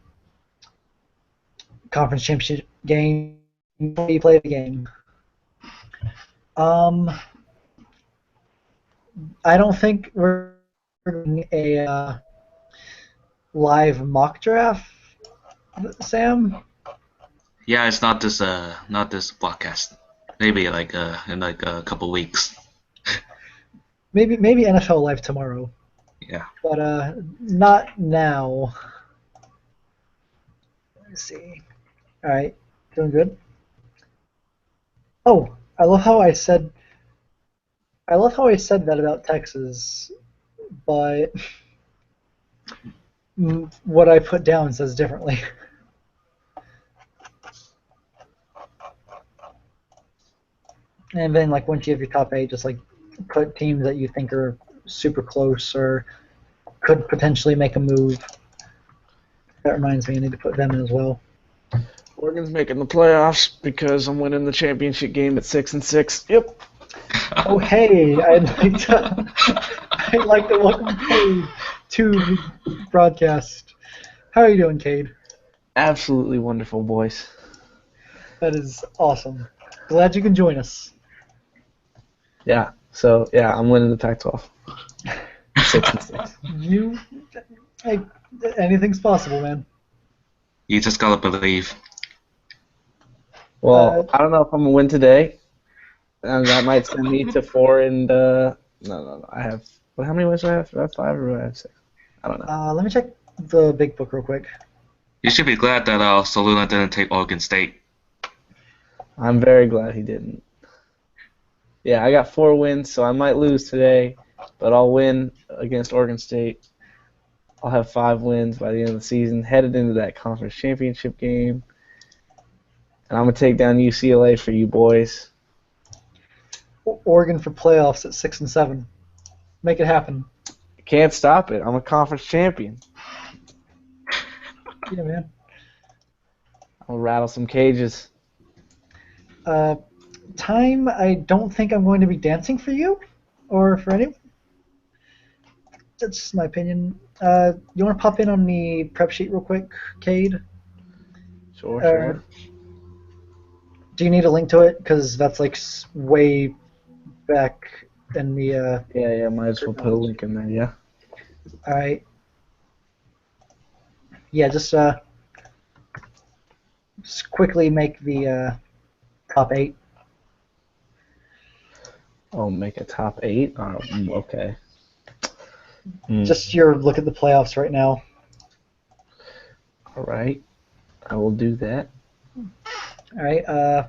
S1: conference championship game before you play the game. I don't think we're doing a live mock draft, Sam.
S2: Yeah, it's not this podcast. Maybe like in like a couple weeks.
S1: Maybe NFL Live tomorrow.
S2: Yeah.
S1: But not now. Let me see. All right, doing good. Oh, I love how I said that about Texas, but what I put down says differently. And then, like, once you have your top 8, just like put teams that you think are super close or could potentially make a move. That reminds me, I need to put them in as well.
S3: Oregon's making the playoffs because I'm winning the championship game at 6-6. Yep.
S1: Oh, hey, I'd like to welcome Paige to broadcast. How are you doing, Cade?
S3: Absolutely wonderful, boys.
S1: That is awesome. Glad you can join us.
S3: Yeah. So yeah, I'm winning the Pac-12. 6-6.
S1: Hey, anything's possible, man.
S2: You just gotta believe.
S3: Well, I don't know if I'm gonna win today. That might send me to 4 and no. I have. Well, how many wins do I have? Do I have 5 or do I have 6? I don't know.
S1: Let me check the big book real quick.
S2: You should be glad that Soluna didn't take Oregon State.
S3: I'm very glad he didn't. Yeah, I got 4 wins, so I might lose today, but I'll win against Oregon State. I'll have 5 wins by the end of the season, headed into that conference championship game. And I'm going to take down UCLA for you boys.
S1: Oregon for playoffs at 6 and 7. Make it happen.
S3: Can't stop it. I'm a conference champion.
S1: Yeah, man.
S3: I'll rattle some cages.
S1: Time, I don't think I'm going to be dancing for you or for anyone. That's just my opinion. You want to pop in on the prep sheet real quick, Cade?
S3: Sure.
S1: Do you need a link to it? Because that's like way back in the...
S3: Yeah, might as well put a link in there, yeah.
S1: All right. Yeah, just quickly make the top 8.
S3: Oh, make a top 8? Oh, okay.
S1: Just your look at the playoffs right now.
S3: All right. I will do that.
S1: All right.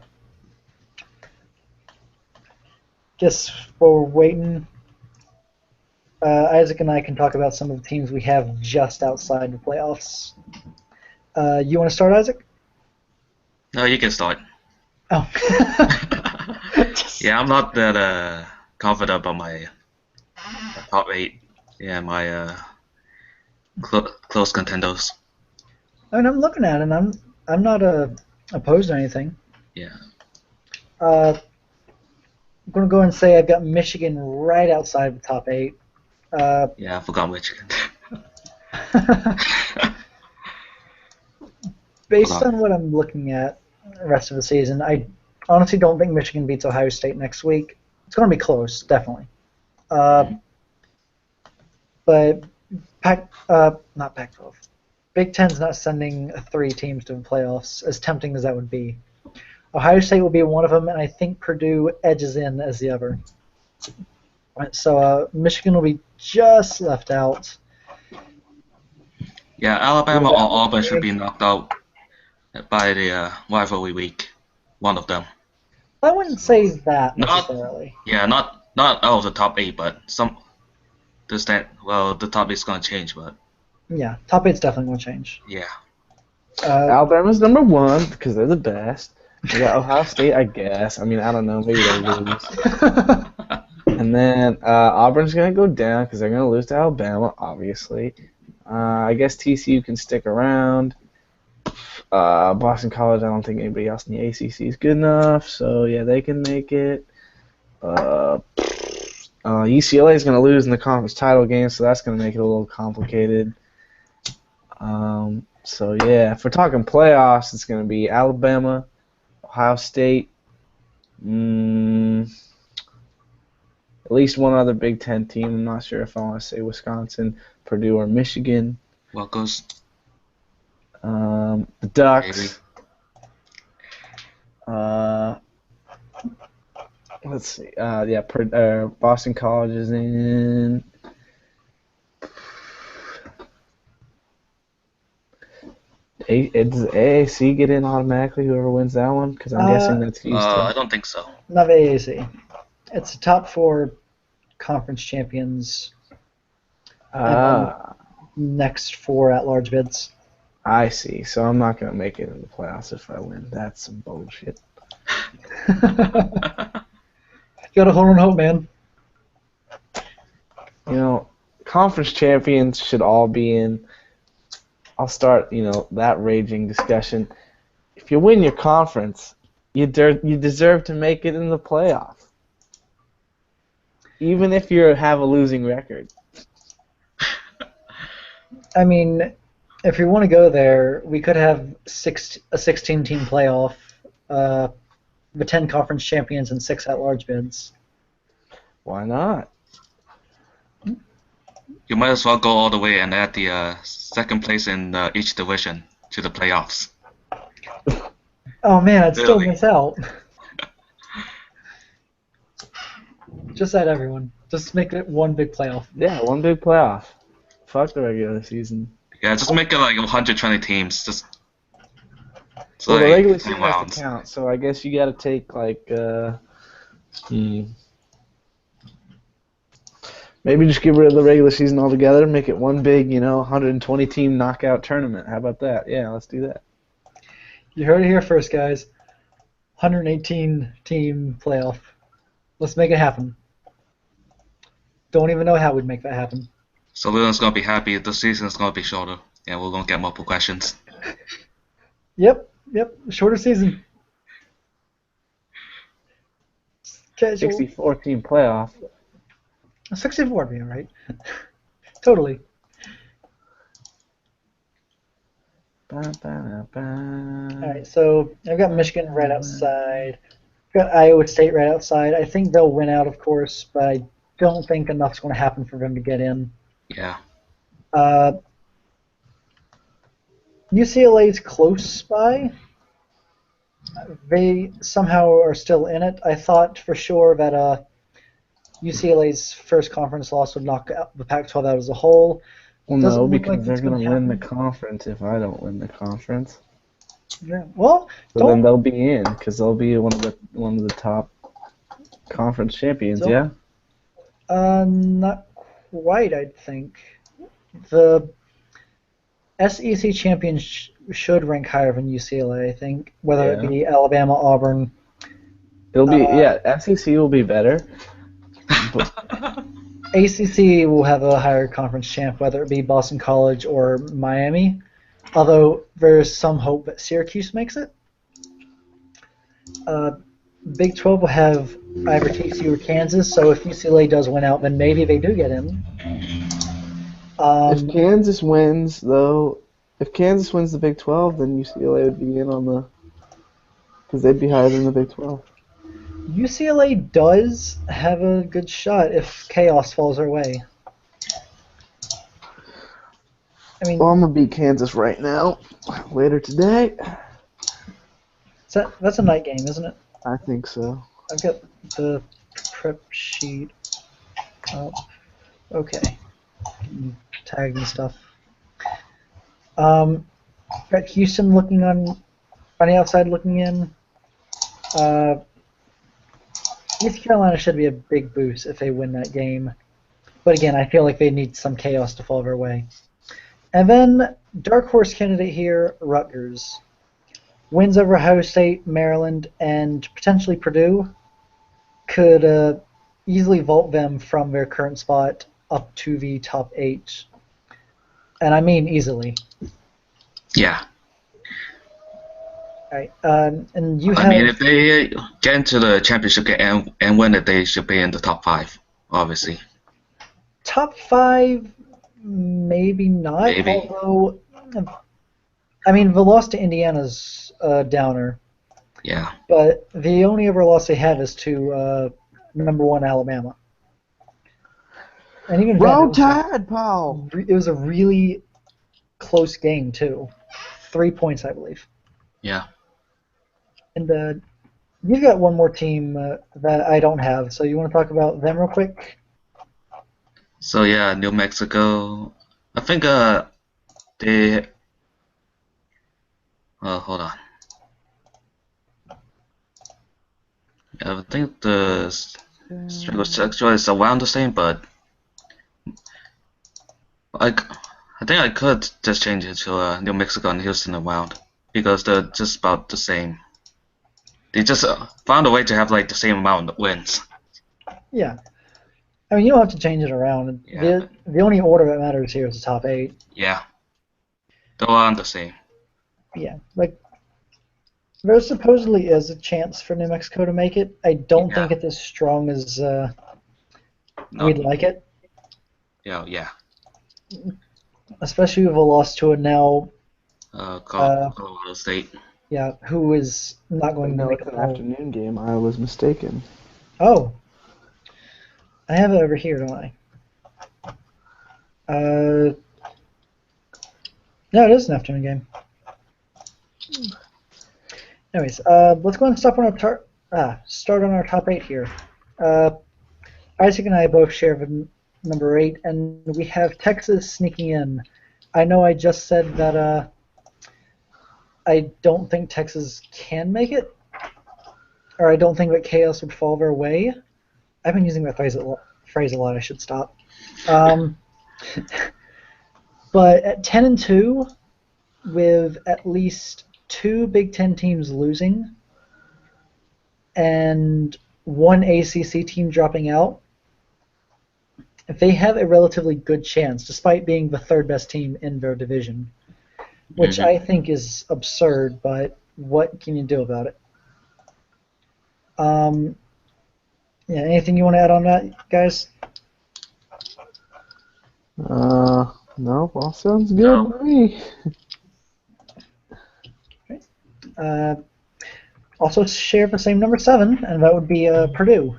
S1: Guess while we're waiting, Isaac and I can talk about some of the teams we have just outside the playoffs. You want to start, Isaac?
S2: No, you can start.
S1: Oh.
S2: Yeah, I'm not that confident about my top 8. Yeah, my close contenders.
S1: And I'm looking at it, and I'm not opposed to anything.
S2: Yeah.
S1: I'm going to go and say I've got Michigan right outside the top 8.
S2: Yeah, I forgot Michigan.
S1: Based on what I'm looking at the rest of the season, I honestly don't think Michigan beats Ohio State next week. It's going to be close, definitely. But not Pac-12. Big Ten's not sending 3 teams to the playoffs, as tempting as that would be. Ohio State will be one of them, and I think Purdue edges in as the other. So Michigan will be just left out.
S2: Yeah, Alabama or Auburn should be knocked out by the rivalry week. One of them.
S1: I wouldn't say that necessarily.
S2: Not out of the top 8, but the top 8 is gonna change, but
S1: Yeah, top 8's definitely going to change.
S2: yeah.
S3: Alabama's number 1 because they're the best. We got Ohio State, I guess. I mean, I don't know. Maybe they'll lose. And then Auburn's going to go down because they're going to lose to Alabama, obviously. I guess TCU can stick around. Boston College, I don't think anybody else in the ACC is good enough. So, yeah, they can make it. UCLA is going to lose in the conference title game, so that's going to make it a little complicated. So, yeah, if we're talking playoffs, it's going to be Alabama, Ohio State, at least one other Big Ten team. I'm not sure if I want to say Wisconsin, Purdue, or Michigan.
S2: Welcome.
S3: The Ducks. Let's see. Boston College is in. Does AAC get in automatically, whoever wins that one? Because I'm guessing that's Houston.
S2: I don't think so.
S1: Not AAC. It's the top 4 conference champions. Next 4 at-large bids.
S3: I see. So I'm not going to make it in the playoffs if I win. That's some bullshit.
S1: You gotta hold on hope, man.
S3: You know, conference champions should all be in. I'll start, that raging discussion. If you win your conference, you deserve to make it in the playoff. Even if you have a losing record.
S1: I mean, if we want to go there, we could have a 16-team playoff, with 10 conference champions and 6 at-large bids.
S3: Why not?
S2: You might as well go all the way and add the second place in each division to the playoffs.
S1: Oh man, I'd still
S2: Really?
S1: miss out. Just add everyone. Just make it one big playoff.
S3: Yeah, one big playoff. Fuck the regular season.
S2: Yeah, just make it like 120 teams. Just
S3: Well, the
S2: like
S3: regular
S2: 10
S3: season has
S2: rounds.
S3: to count, so I guess you got to take like maybe just get rid of the regular season altogether, make it one big, 120 team knockout tournament. How about that? Yeah, let's do that.
S1: You heard it here first, guys. 118-team playoff. Let's make it happen. Don't even know how we'd make that happen.
S2: So Leland's gonna be happy. The season's gonna be shorter, and we're gonna get multiple questions.
S1: Yep. Shorter season. Casual.
S3: 64 team playoff.
S1: 64 would be alright. Totally. Alright, so I've got Michigan right outside. I've got Iowa State right outside. I think they'll win out, of course, but I don't think enough's going to happen for them to get in.
S2: Yeah.
S1: UCLA's close by. They somehow are still in it. I thought for sure that UCLA's first conference loss would knock out the Pac-12 out as a whole.
S3: Well,
S1: Doesn't
S3: no,
S1: look
S3: because
S1: like
S3: they're
S1: it's
S3: going to
S1: gonna
S3: win the
S1: happen.
S3: conference if I don't win the conference.
S1: Yeah. Well,
S3: So then they'll be in because they'll be one of the top conference champions.
S1: So-
S3: Yeah.
S1: not quite, I think. The SEC champions should rank higher than UCLA, I think, whether it be Alabama, Auburn.
S3: It'll be SEC will be better.
S1: ACC will have a higher conference champ, whether it be Boston College or Miami, although there's some hope that Syracuse makes it. Big 12 will have either TCU or Kansas, so if UCLA does win out, then maybe they do get in.
S3: If Kansas wins, though, if Kansas wins the Big 12, then UCLA would be in on the, because they'd be higher than the Big 12.
S1: UCLA does have a good shot if chaos falls their way. I mean,
S3: Well, I'm gonna beat Kansas right now, later today.
S1: that's a night game, isn't it?
S3: I think so.
S1: I've got the prep sheet up. Okay. Tagged and stuff. Got Houston looking on the outside looking in. East Carolina should be a big boost if they win that game. But again, I feel like they need some chaos to fall their way. And then, dark horse candidate here, Rutgers. Wins over Ohio State, Maryland, and potentially Purdue could easily vault them from their current spot up to the top 8. And I mean easily.
S2: Yeah.
S1: Right. And you have.
S2: I mean, if they get into the championship game and win it, they should be in the top 5, obviously.
S1: Top 5, maybe not.
S2: Maybe.
S1: Although, I mean, the loss to Indiana's a downer.
S2: Yeah.
S1: But the only other loss they have is to number 1 Alabama. And even
S3: Roll
S1: then,
S3: Tide, Paul!
S1: it was a really close game, too. 3 points, I believe.
S2: Yeah.
S1: And you've got one more team that I don't have, so you want to talk about them real quick?
S2: So yeah, New Mexico. I think they. Hold on. I think the schedule is around the same, but I think I could just change it to New Mexico and Houston around because they're just about the same. They just found a way to have like the same amount of wins.
S1: Yeah. I mean, you don't have to change it around.
S2: Yeah.
S1: The only order that matters here is the top 8.
S2: Yeah. They're all the same.
S1: Yeah. Like, there supposedly is a chance for New Mexico to make it. I don't think it's as strong as
S2: No.
S1: we'd like it.
S2: Yeah.
S1: especially with a loss to a now,
S2: Colorado State.
S1: yeah, who is not going to
S3: No,
S1: make
S3: it's
S1: a
S3: an afternoon game. I was mistaken.
S1: Oh, I have it over here, don't I? No, it is an afternoon game. Anyways, let's go and start on our top 8 here. Isaac and I both share number 8, and we have Texas sneaking in. I know I just said that I don't think Texas can make it, or I don't think that chaos would fall their way. I've been using that phrase a lot. I should stop. But at 10-2, with at least 2 Big Ten teams losing and 1 ACC team dropping out, they have a relatively good chance, despite being the 3rd best team in their division, which I think is absurd, but what can you do about it? Yeah, anything you want to add on that, guys?
S3: No, all sounds good to me.
S1: Also share the same number 7, and that would be Purdue.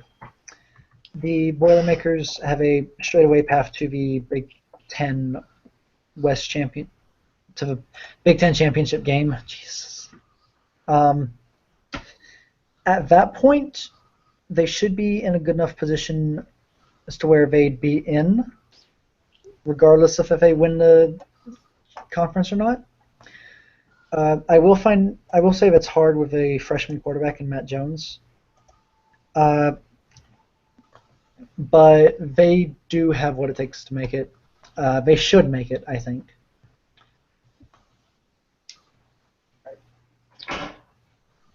S1: The Boilermakers have a straightaway path to the Big Ten West champion, to the Big Ten championship game. Jesus. At that point, they should be in a good enough position as to where they'd be in, regardless of if they win the conference or not. I will say that's hard with a freshman quarterback in Matt Jones. But they do have what it takes to make it. They should make it, I think.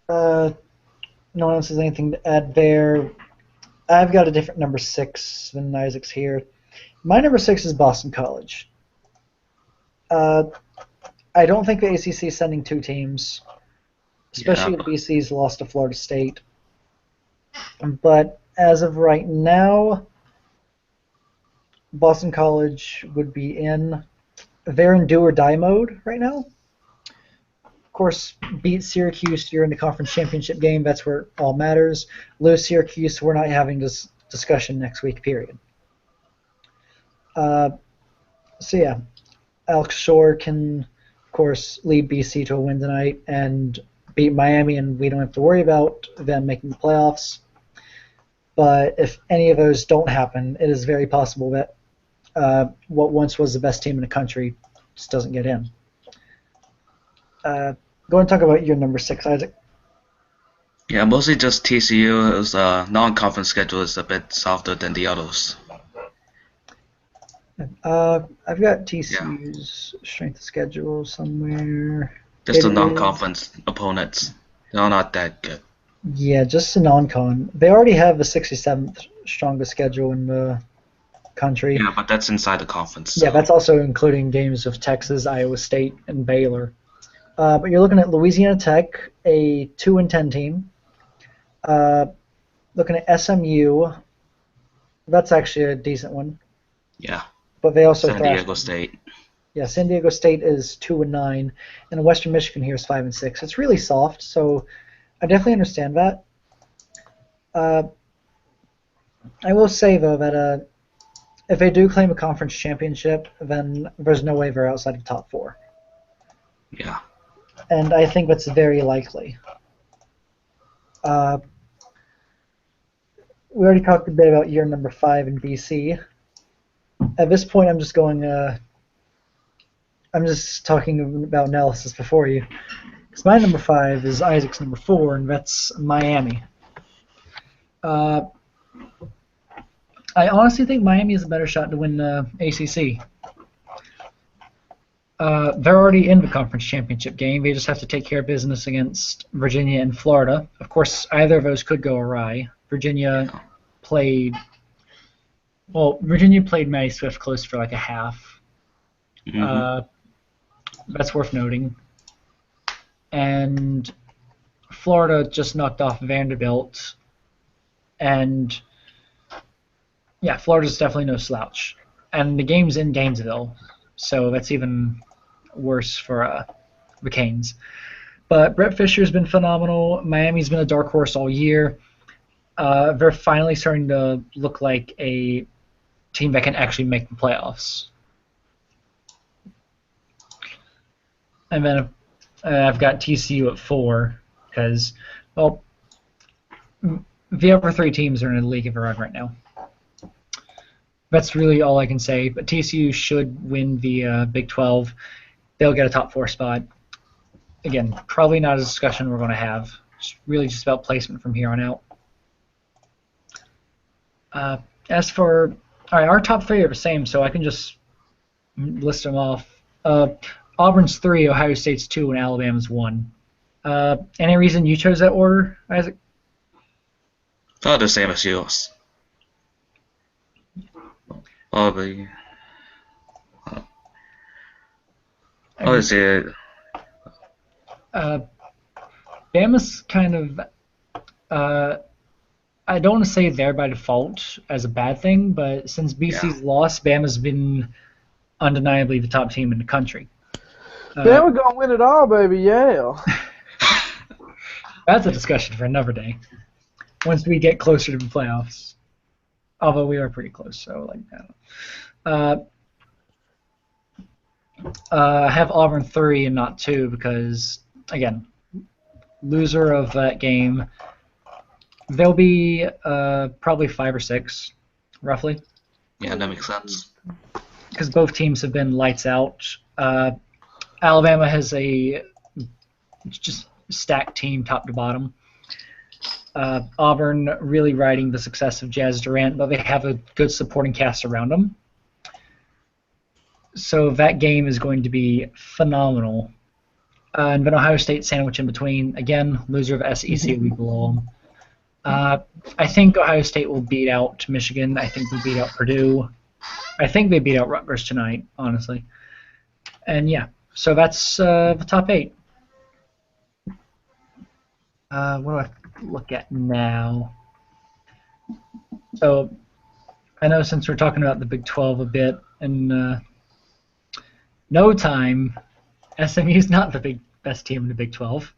S1: No one else has anything to add there. I've got a different number 6 than Isaac's here. My number 6 is Boston College. I don't think the ACC is sending 2 teams, especially if BC's lost to Florida State. But as of right now, Boston College would be in. They're in do-or-die mode right now. Of course, beat Syracuse, you're in the conference championship game. That's where it all matters. Lose Syracuse, we're not having this discussion next week, period. So yeah, Alex Shore can, of course, lead BC to a win tonight and beat Miami, and we don't have to worry about them making the playoffs. But if any of those don't happen, it is very possible that what once was the best team in the country just doesn't get in. Go and talk about your number 6, Isaac.
S2: Yeah, mostly just TCU's non-conference schedule is a bit softer than the others.
S1: I've got TCU's strength of schedule somewhere.
S2: Just the non-conference opponents. They're not that good.
S1: Yeah, just the non-con. They already have the 67th strongest schedule in the country.
S2: Yeah, but that's inside the conference.
S1: So. Yeah, that's also including games of Texas, Iowa State, and Baylor. But you're looking at Louisiana Tech, a 2-10 team. Looking at SMU, that's actually a decent one.
S2: Yeah.
S1: But they also
S2: San Diego State.
S1: Yeah, San Diego State is 2-9, and Western Michigan here is 5-6. It's really soft, so I definitely understand that. I will say though that if they do claim a conference championship, then there's no way they're outside of top 4.
S2: Yeah.
S1: And I think that's very likely. We already talked a bit about year number 5 in BC. At this point, I'm just going. I'm just talking about analysis before you. Because my number 5 is Isaac's number 4, and that's Miami. I honestly think Miami has a better shot to win the ACC. They're already in the conference championship game. They just have to take care of business against Virginia and Florida. Of course, either of those could go awry. Virginia played Matty Swift close for like a half.
S2: Mm-hmm.
S1: That's worth noting. And Florida just knocked off Vanderbilt. And yeah, Florida's definitely no slouch. And the game's in Gainesville. so that's even worse for the Canes. But Brett Fisher's been phenomenal. Miami's been a dark horse all year. They're finally starting to look like a team that can actually make the playoffs. And then I've got TCU at 4 because, well, the other 3 teams are in a league of their own right now. That's really all I can say. But TCU should win the Big 12. They'll get a top 4 spot. Again, probably not a discussion we're going to have. It's really just about placement from here on out. As for our top 3 are the same, so I can just list them off. Auburn's 3, Ohio State's 2, and Alabama's 1. Any reason you chose that order, Isaac?
S2: Not the same as yours. Probably. Obviously.
S1: Bama's kind of. I don't want to say there by default as a bad thing, but since BC's lost, Bama's been undeniably the top team in the country.
S3: Bama gonna win it all, baby, yeah.
S1: That's a discussion for another day. Once we get closer to the playoffs, although we are pretty close, so like I don't know. I have Auburn 3 and not 2 because again, loser of that game. They'll be probably 5 or 6, roughly.
S2: Yeah, that makes sense.
S1: Because both teams have been lights out. Alabama has a just stacked team top to bottom. Auburn really riding the success of Jazz Durant, but they have a good supporting cast around them. So that game is going to be phenomenal. And then Ohio State sandwich in between. Again, loser of SEC week below them. I think Ohio State will beat out Michigan. I think they'll beat out Purdue. I think they beat out Rutgers tonight, honestly. And yeah, so that's the top 8. What do I look at now? So I know since we're talking about the Big 12 a bit, in no time, SMU's not the best team in the Big 12.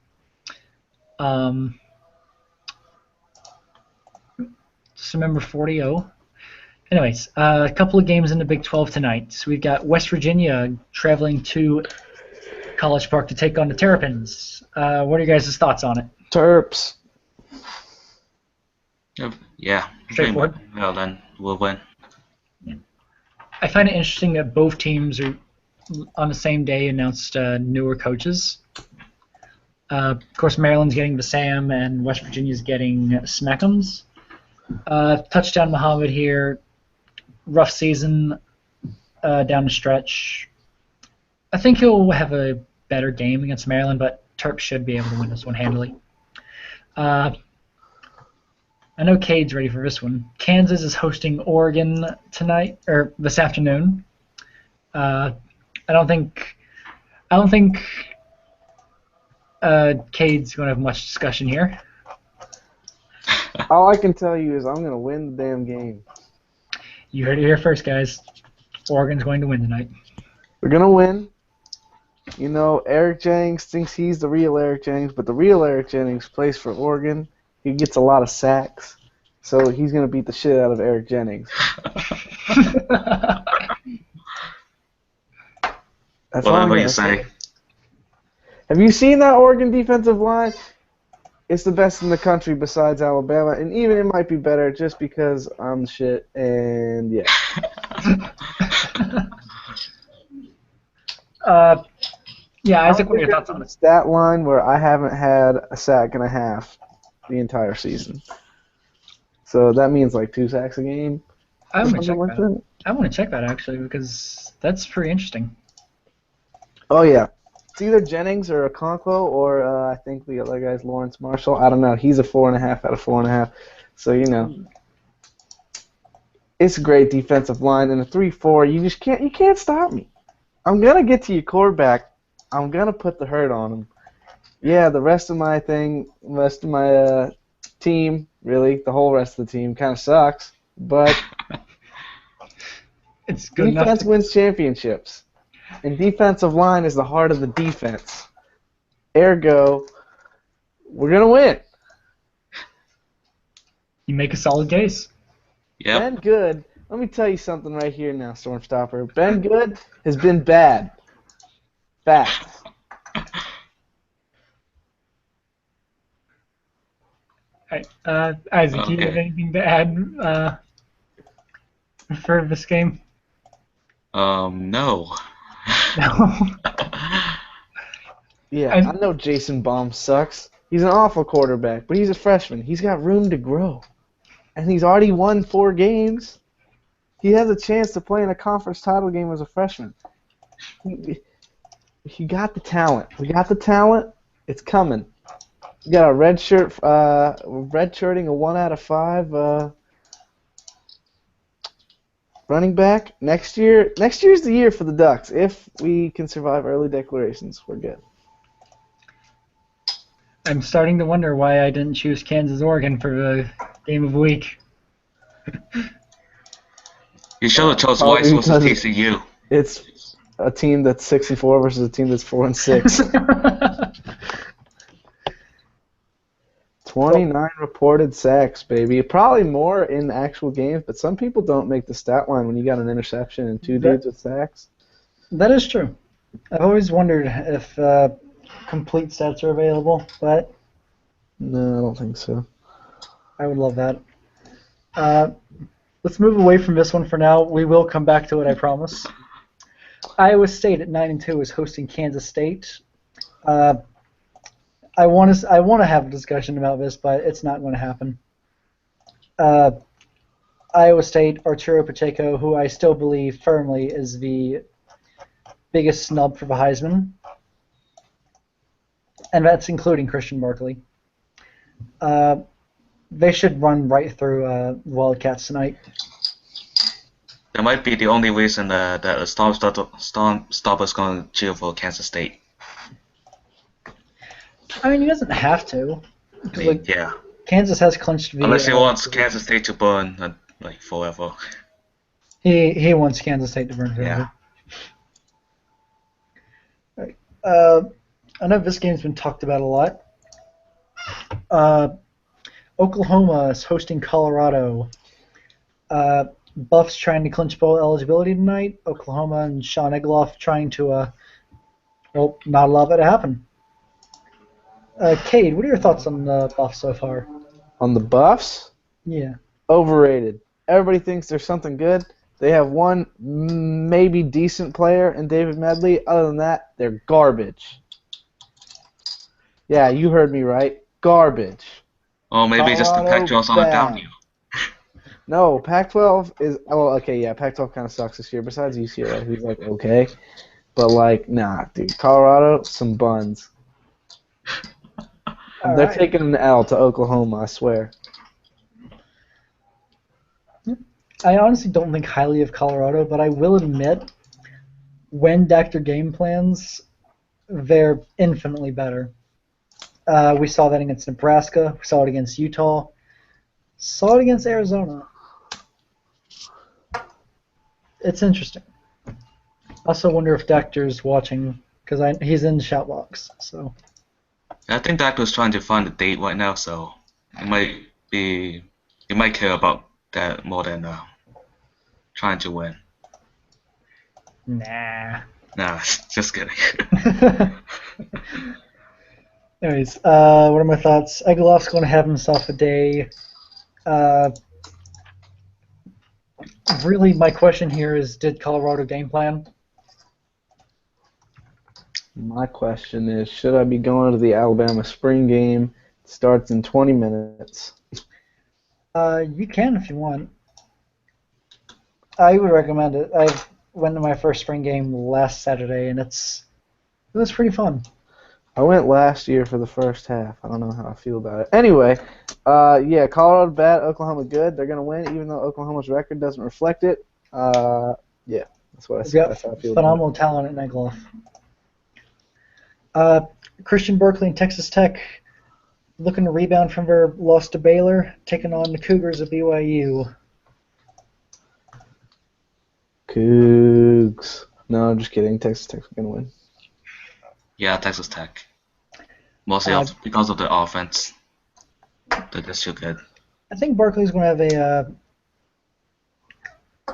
S1: Just remember 40-0. Anyways, a couple of games in the Big 12 tonight. So we've got West Virginia traveling to College Park to take on the Terrapins. What are you guys' thoughts on it?
S3: Terps.
S2: Yeah.
S1: Straightforward.
S2: Well, then we'll win.
S1: I find it interesting that both teams are on the same day announced newer coaches. Of course, Maryland's getting the Sam, and West Virginia's getting Smackums. Touchdown Muhammad here. Rough season down the stretch. I think he'll have a better game against Maryland, but Terps should be able to win this one handily. I know Cade's ready for this one. Kansas is hosting Oregon tonight or this afternoon. I don't think Cade's going to have much discussion here.
S3: All I can tell you is I'm going to win the damn game.
S1: You heard it here first, guys. Oregon's going to win tonight.
S3: We're going to win. You know, Eric Jennings thinks he's the real Eric Jennings, but the real Eric Jennings plays for Oregon. He gets a lot of sacks, so he's going to beat the shit out of Eric Jennings. That's
S2: Whatever you say.
S3: Have you seen that Oregon defensive line? It's the best in the country besides Alabama, and even it might be better just because I'm the shit, and yeah.
S1: Yeah, Isaac, what are your thoughts on
S3: a
S1: it?
S3: stat line where I haven't had a sack and a half the entire season. So that means like 2 sacks a game.
S1: I want to check that. I want to check that actually because that's pretty interesting.
S3: Oh yeah, it's either Jennings or Okonkwo or I think the other guy's Lawrence Marshall. I don't know. He's a 4.5 out of 4.5. So you know, it's a great defensive line and a 3-4. You can't stop me. I'm gonna get to your quarterback. I'm gonna put the hurt on him. Yeah, the rest of my team, really, the whole rest of the team kind of sucks, but
S1: it's good
S3: defense wins championships. And defensive line is the heart of the defense. Ergo, we're going to win.
S1: You make a solid case.
S2: Yep.
S3: Ben Good, let me tell you something right here now, Stormstopper. Ben Good has been bad. Facts.
S1: All right, Isaac, do you have
S2: Okay.
S1: anything to add for this game?
S2: No.
S1: No.
S3: Yeah, I know Jason Baum sucks. He's an awful quarterback, but he's a freshman. He's got room to grow. And he's already won 4 games. He has a chance to play in a conference title game as a freshman. He got the talent. We got the talent. It's coming. We got a redshirting a 1 out of 5 running back. Next year's the year for the Ducks. If we can survive early declarations, we're good.
S1: I'm starting to wonder why I didn't choose Kansas-Oregon for the game of the week.
S2: You should have chose
S3: Probably
S2: Weiss versus
S3: because
S2: TCU.
S3: It's a team that's 6-4 versus a team that's 4-6. 29 reported sacks, baby. Probably more in actual games, but some people don't make the stat line when you got an interception and 2 dudes with sacks.
S1: That is true. I've always wondered if complete stats are available, but
S3: No, I don't think so.
S1: I would love that. Let's move away from this one for now. We will come back to it, I promise. Iowa State at 9-2 is hosting Kansas State. I want to have a discussion about this, but it's not going to happen. Iowa State, Arturo Pacheco, who I still believe firmly is the biggest snub for the Heisman, and that's including Christian Barkley. They should run right through Wildcats tonight.
S2: That might be the only reason that a Stormstopper's going to cheer for Kansas State.
S1: I mean, he doesn't have to.
S2: I mean, yeah.
S1: Kansas has clinched the.
S2: Unless he wants Kansas State to burn like forever.
S1: He wants Kansas State to burn forever.
S2: Yeah.
S1: Right. I know this game's been talked about a lot. Oklahoma is hosting Colorado. Buffs trying to clinch bowl eligibility tonight. Oklahoma and Sean Egloff trying to, not allow that to happen. Cade, what are your thoughts on the Buffs so far?
S3: On the Buffs?
S1: Yeah.
S3: Overrated. Everybody thinks they're something good. They have one maybe decent player in David Medley. Other than that, they're garbage. Yeah, you heard me right. Garbage.
S2: Or maybe just the Pac-12's on a down year.
S3: No, Pac-12 is... Oh, okay, yeah, Pac-12 kind of sucks this year. Besides UCLA, who's like, okay. But, like, nah, dude. Colorado, some buns. They're taking an L to Oklahoma, I swear.
S1: I honestly don't think highly of Colorado, but I will admit, when Dr. Game plans, they're infinitely better. We saw that against Nebraska. We saw it against Utah. Saw it against Arizona. It's interesting. Also wonder if Dactor's watching, because he's in the shout box. So.
S2: I think Doctor's trying to find a date right now, so he might care about that more than trying to win.
S1: Nah.
S2: Nah, just kidding.
S1: Anyways, what are my thoughts? Egloff's going to have himself a day. Really, my question here is, did Colorado game plan?
S3: My question is, should I be going to the Alabama spring game? It starts in 20 minutes.
S1: You can if you want. I would recommend it. I went to my first spring game last Saturday, and it was pretty fun.
S3: I went last year for the first half. I don't know how I feel about it. Anyway, yeah, Colorado bad, Oklahoma good. They're going to win, even though Oklahoma's record doesn't reflect it. Yeah, that's what I said. That's how I feel
S1: phenomenal talent at Egloff. Christian Berkeley and Texas Tech looking to rebound from their loss to Baylor, taking on the Cougars of BYU.
S3: Cougs. No, I'm just kidding. Texas Tech's gonna win.
S2: Yeah, Texas Tech. Mostly because of the offense. They're just too good.
S1: I think Barkley's going to have a.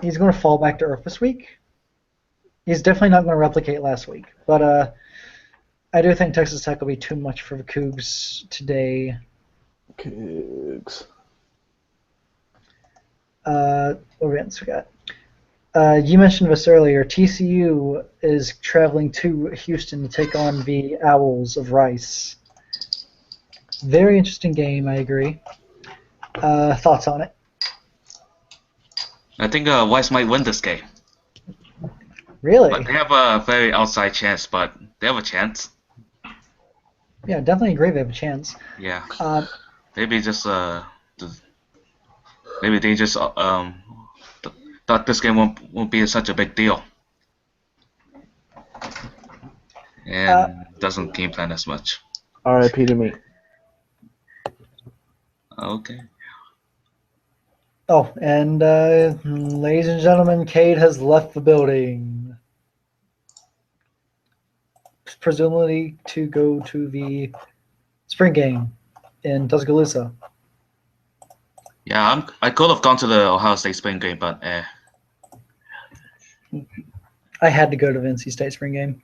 S1: He's going to fall back to earth this week. He's definitely not going to replicate last week, but I do think Texas Tech will be too much for the Cougs today.
S3: Cougs.
S1: What else we got? You mentioned this earlier. TCU is traveling to Houston to take on the Owls of Rice. Very interesting game, I agree. Thoughts on it?
S2: I think Rice might win this game.
S1: Really?
S2: But they have a very outside chance, but they have a chance.
S1: Yeah, definitely agree they have a chance.
S2: Yeah. Maybe just maybe they just thought this game won't be such a big deal, and doesn't game plan as much.
S3: R.I.P. to me.
S2: Okay.
S1: Oh, and ladies and gentlemen, Cade has left the building. Presumably to go to the spring game in Tuscaloosa.
S2: Yeah, I could have gone to the Ohio State spring game, but
S1: I had to go to the NC State spring game.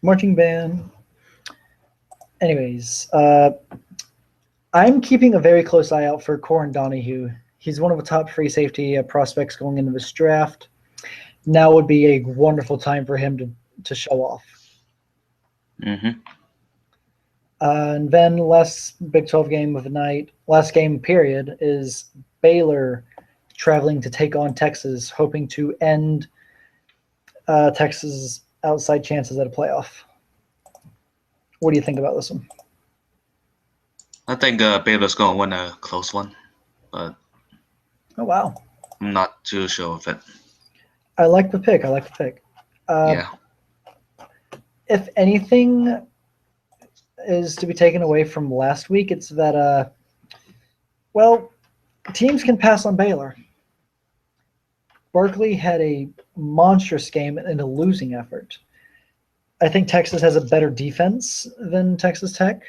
S1: Marching band. Anyways, I'm keeping a very close eye out for Corin Donahue. He's one of the top free safety prospects going into this draft. Now would be a wonderful time for him to show off. And then last Big 12 game of the night, last game period, is Baylor traveling to take on Texas, hoping to end Texas' outside chances at a playoff. What do you think about this one?
S2: I think Baylor's going to win a close one, but
S1: Oh, wow.
S2: I'm not too sure of it.
S1: I like the pick.
S2: Yeah.
S1: If anything is to be taken away from last week, it's that, teams can pass on Baylor. Barkley had a monstrous game in a losing effort. I think Texas has a better defense than Texas Tech.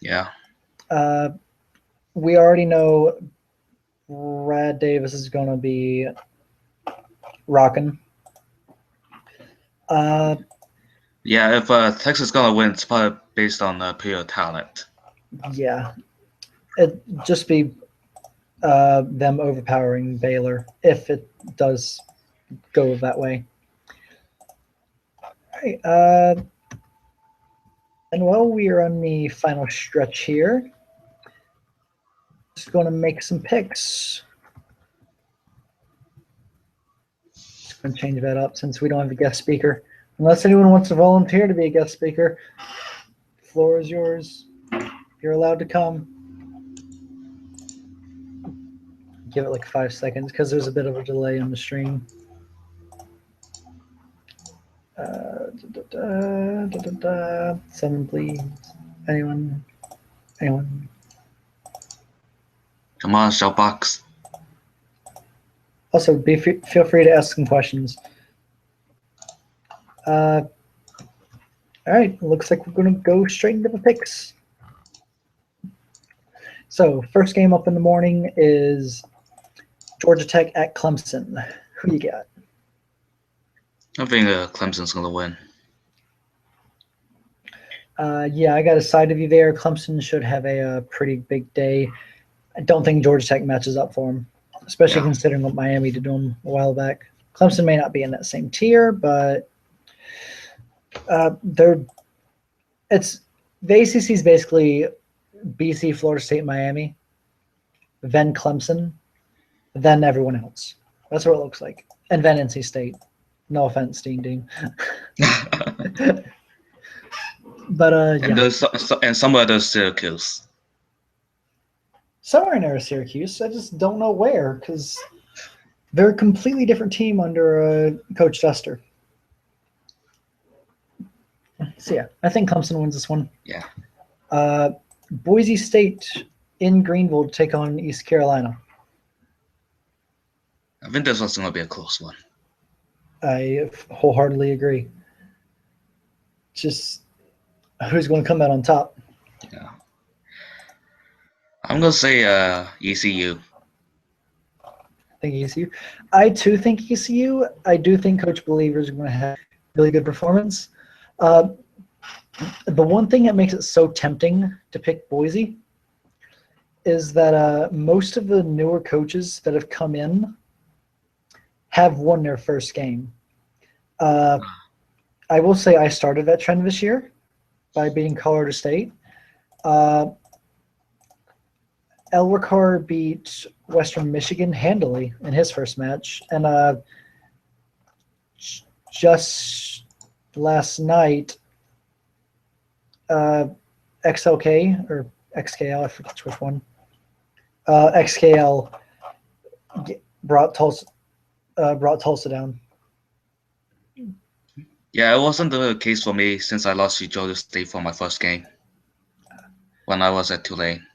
S2: Yeah.
S1: We already know Brad Davis is going to be rocking.
S2: Yeah, if Texas is going to win, it's probably based on pure talent.
S1: Yeah. It'd just be them overpowering Baylor if it does go that way. All right. And while we are on the final stretch here, just going to make some picks. Just going to change that up since we don't have a guest speaker. Unless anyone wants to volunteer to be a guest speaker, the floor is yours. You're allowed to come. Give it like 5 seconds because there's a bit of a delay on the stream. 7, please. Anyone?
S2: Come on, Showbox.
S1: Also, feel free to ask some questions. All right, looks like we're going to go straight into the picks. So, first game up in the morning is Georgia Tech at Clemson. Who you got?
S2: I think Clemson's going to win.
S1: Yeah, I got a side of you there. Clemson should have a pretty big day. I don't think Georgia Tech matches up for them, especially considering what Miami did to them a while back. Clemson may not be in that same tier, but the ACC is basically BC, Florida State, Miami, then Clemson, then everyone else. That's what it looks like, and then NC State. No offense, Dean. But
S2: and some of those Syracuse.
S1: Somewhere near Syracuse. I just don't know where because they're a completely different team under Coach Duster. So, yeah, I think Clemson wins this one.
S2: Yeah.
S1: Boise State in Greenville to take on East Carolina.
S2: I think this one's going to be a close one.
S1: I wholeheartedly agree. Just who's going to come out on top?
S2: Yeah. I'm gonna say ECU.
S1: I think ECU. I too think ECU. I do think Coach Believers are going to have really good performance. The one thing that makes it so tempting to pick Boise is that most of the newer coaches that have come in have won their first game. I will say I started that trend this year by beating Colorado State. Elricard beat Western Michigan handily in his first match, and just last night, XLK or XKL, I forget which one. XKL brought Tulsa down.
S2: Yeah, it wasn't the case for me since I lost to Georgia State for my first game when I was at Tulane.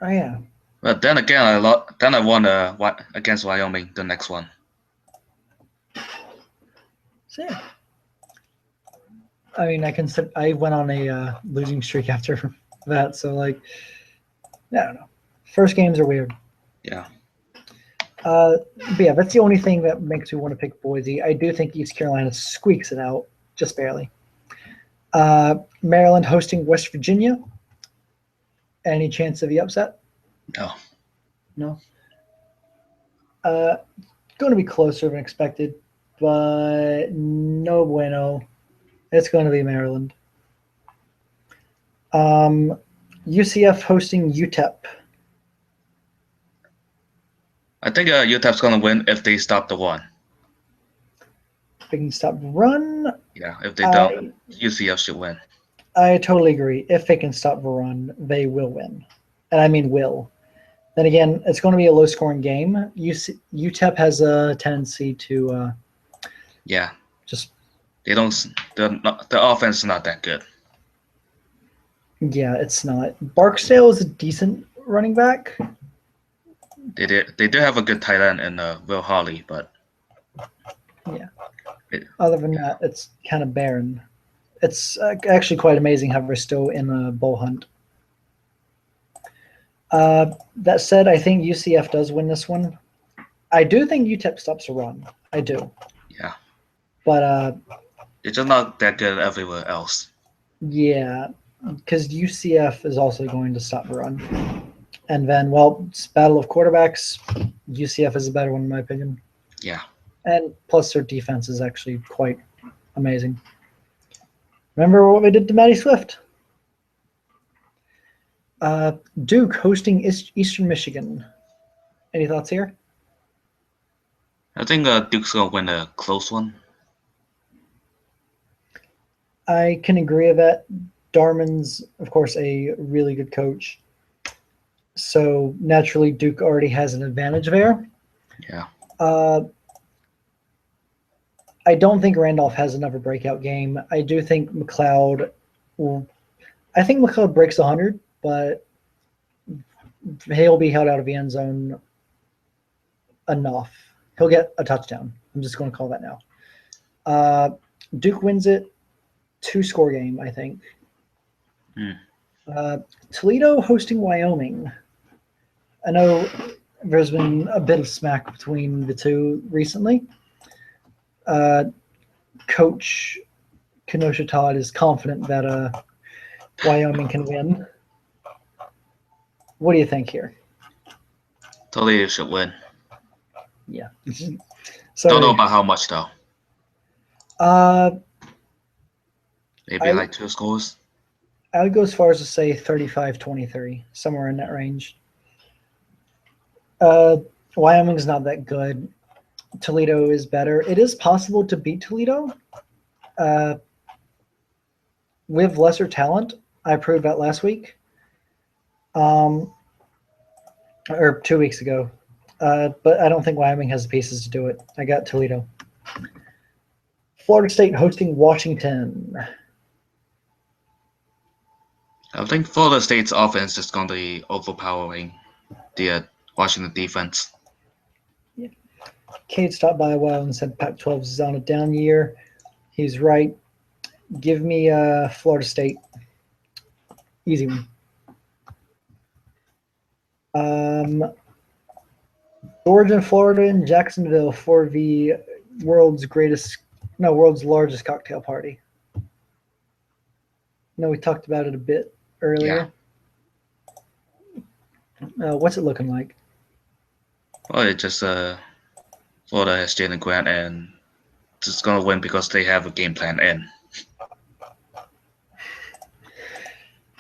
S1: Oh yeah.
S2: But then again, I won against Wyoming the next one.
S1: So yeah. I mean, I went on a losing streak after that, so like, I don't know. First games are weird.
S2: Yeah.
S1: But yeah, that's the only thing that makes me want to pick Boise. I do think East Carolina squeaks it out, just barely. Maryland hosting West Virginia. Any chance of the upset?
S2: No.
S1: No. Going to be closer than expected, but no bueno. It's going to be Maryland. UCF hosting UTEP.
S2: I think UTEP's gonna win if they stop the run.
S1: They can stop the run.
S2: Yeah, if they don't, UCF should win.
S1: I totally agree. If they can stop the run, they will win. And I mean will. Then again, it's going to be a low-scoring game. UTEP has a tendency to
S2: yeah.
S1: Just
S2: the offense is not that good.
S1: Yeah, it's not. Barksdale is a decent running back.
S2: They do have a good tight end in Will Harley, but
S1: yeah. Other than that, it's kind of barren. It's actually quite amazing how we're still in a bowl hunt. That said, I think UCF does win this one. I do think UTEP stops a run. I do.
S2: Yeah.
S1: But
S2: it's just not that good everywhere else.
S1: Yeah, because UCF is also going to stop the run. And then, well, it's battle of quarterbacks. UCF is a better one, in my opinion.
S2: Yeah.
S1: And plus, their defense is actually quite amazing. Remember what we did to Matty Swift? Duke hosting Eastern Michigan. Any thoughts here?
S2: I think Duke's going to win a close one.
S1: I can agree with that. Darman's, of course, a really good coach. So naturally, Duke already has an advantage there.
S2: Yeah.
S1: I don't think Randolph has another breakout game. I do think McLeod breaks 100, but he'll be held out of the end zone enough. He'll get a touchdown. I'm just going to call that now. Duke wins it. 2-score game, I think. Toledo hosting Wyoming. I know there's been a bit of smack between the two recently. Coach Kenosha Todd is confident that Wyoming can win. What do you think here?
S2: Toledo should win.
S1: Yeah. So
S2: don't know about how much though. Maybe like 2 scores.
S1: I would go as far as to say 35-23, somewhere in that range. Wyoming's not that good. Toledo is better. It is possible to beat Toledo with lesser talent. I proved that last week, or 2 weeks ago. But I don't think Wyoming has the pieces to do it. I got Toledo. Florida State hosting Washington.
S2: I think Florida State's offense is going to be overpowering the Washington defense.
S1: Yeah. Cade stopped by a while and said Pac-12 is on a down year. He's right. Give me Florida State. Easy one. Georgia and Florida in Jacksonville for the world's largest cocktail party. No, we talked about it a bit earlier.
S2: Yeah.
S1: What's it looking like?
S2: Well, it just Florida has Jalen Grant and just gonna win because they have a game plan in.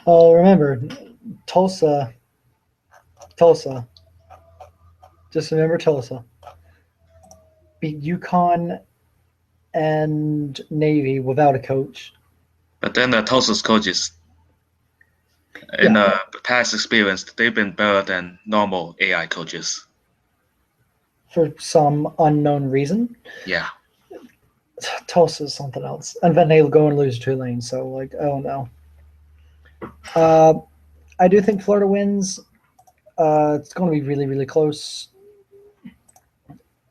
S1: Oh, remember, Tulsa. Just remember Tulsa. Beat UConn and Navy without a coach.
S2: But then Tulsa's coaches, in past experience, they've been better than normal AI coaches.
S1: For some unknown reason.
S2: Yeah.
S1: Tulsa's something else. And then they'll go and lose Tulane, so like, oh no. I do think Florida wins. It's going to be really, really close.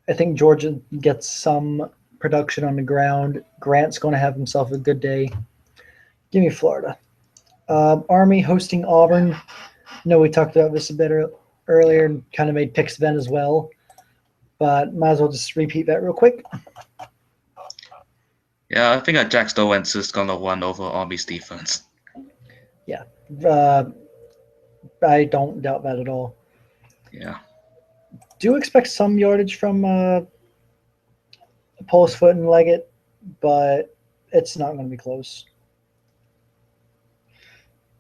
S1: I think Georgia gets some production on the ground. Grant's going to have himself a good day. Give me Florida. Army hosting Auburn. I know we talked about this a bit earlier and kind of made picks then as well. But might as well just repeat that real quick.
S2: Yeah, I think Jack Stowens is going to win over Army's defense.
S1: Yeah. I don't doubt that at all.
S2: Yeah.
S1: Do expect some yardage from Post, Foot, and Leggett, but it's not going to be close.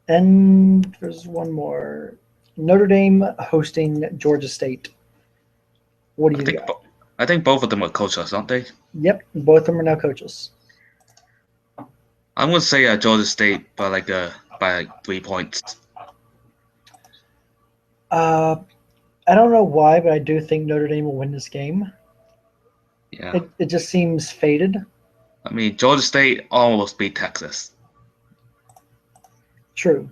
S1: And there's one more. Notre Dame hosting Georgia State. What do you got?
S2: I think both of them are coaches, aren't they?
S1: Yep, both of them are now coaches.
S2: I'm going to say Georgia State by by 3 points.
S1: I don't know why, but I do think Notre Dame will win this game.
S2: Yeah.
S1: It just seems faded.
S2: I mean, Georgia State almost beat Texas.
S1: True.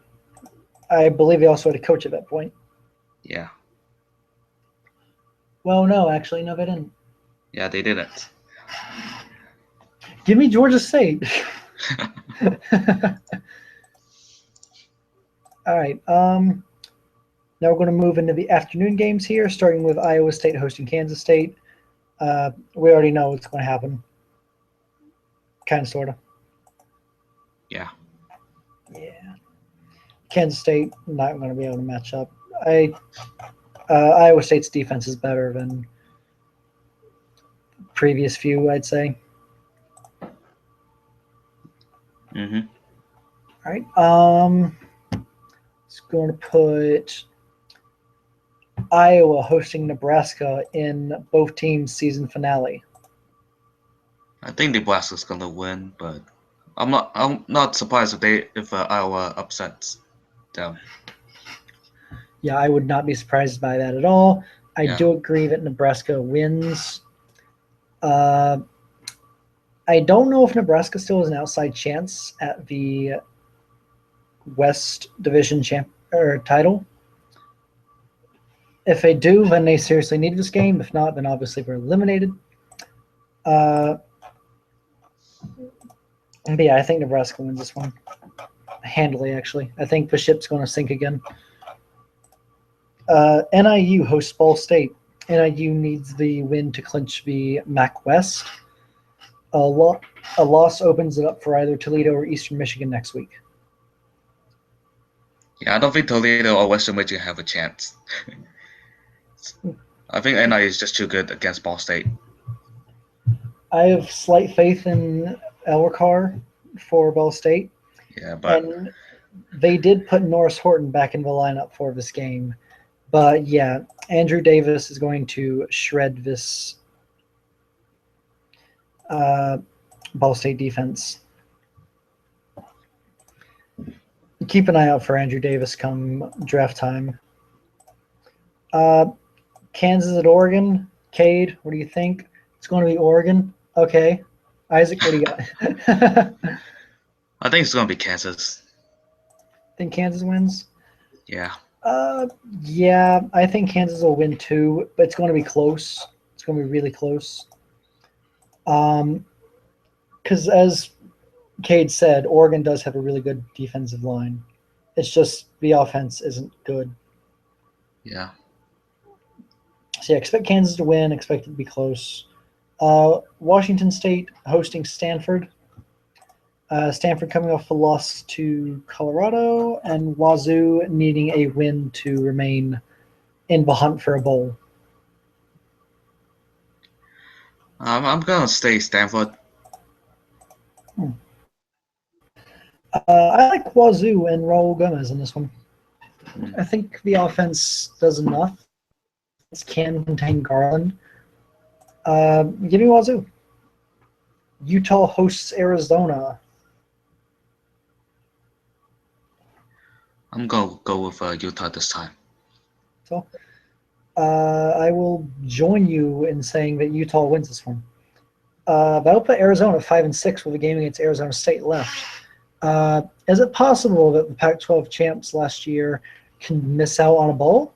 S1: I believe they also had a coach at that point.
S2: Yeah.
S1: Well, no, actually, no, they didn't.
S2: Yeah, they didn't.
S1: Give me Georgia State. All right. Now we're going to move into the afternoon games here, starting with Iowa State hosting Kansas State. We already know what's going to happen. Kind of, sort of.
S2: Yeah.
S1: Yeah. Kansas State not going to be able to match up. Iowa State's defense is better than previous few, I'd say.
S2: Mm-hmm.
S1: All right. It's going to put Iowa hosting Nebraska in both teams' season finale.
S2: I think Nebraska's gonna win, but I'm not surprised if Iowa upsets them.
S1: Yeah, I would not be surprised by that at all. I do agree that Nebraska wins. I don't know if Nebraska still has an outside chance at the West Division title. If they do, then they seriously need this game. If not, then obviously we're eliminated. But yeah, I think Nebraska wins this one. Handily, actually. I think the ship's going to sink again. NIU hosts Ball State. NIU needs the win to clinch the MAC West. A loss opens it up for either Toledo or Eastern Michigan next week.
S2: Yeah, I don't think Toledo or Western Michigan have a chance. I think NIU is just too good against Ball State.
S1: I have slight faith in Elrikar for Ball State.
S2: Yeah, but
S1: and they did put Norris Horton back in the lineup for this game. But yeah, Andrew Davis is going to shred this Ball State defense. Keep an eye out for Andrew Davis come draft time. Kansas at Oregon. Cade, what do you think? It's going to be Oregon. Okay. Isaac, what do you got?
S2: I think it's going to be Kansas.
S1: Think Kansas wins?
S2: Yeah.
S1: Yeah, I think Kansas will win too, but it's going to be close. It's going to be really close. Because as Cade said, Oregon does have a really good defensive line. It's just the offense isn't good.
S2: Yeah.
S1: So yeah, expect Kansas to win. Expect it to be close. Washington State hosting Stanford. Stanford coming off a loss to Colorado, and Wazoo needing a win to remain in the hunt for a bowl.
S2: I'm gonna stay Stanford.
S1: I like Wazoo and Raul Gomez in this one. I think the offense does enough. It can contain Garland. Give me Wazoo. Utah hosts Arizona.
S2: I'm gonna go with Utah this time.
S1: So, I will join you in saying that Utah wins this one. But I'll put Arizona 5-6 with a game against Arizona State left. Is it possible that the Pac-12 champs last year can miss out on a bowl?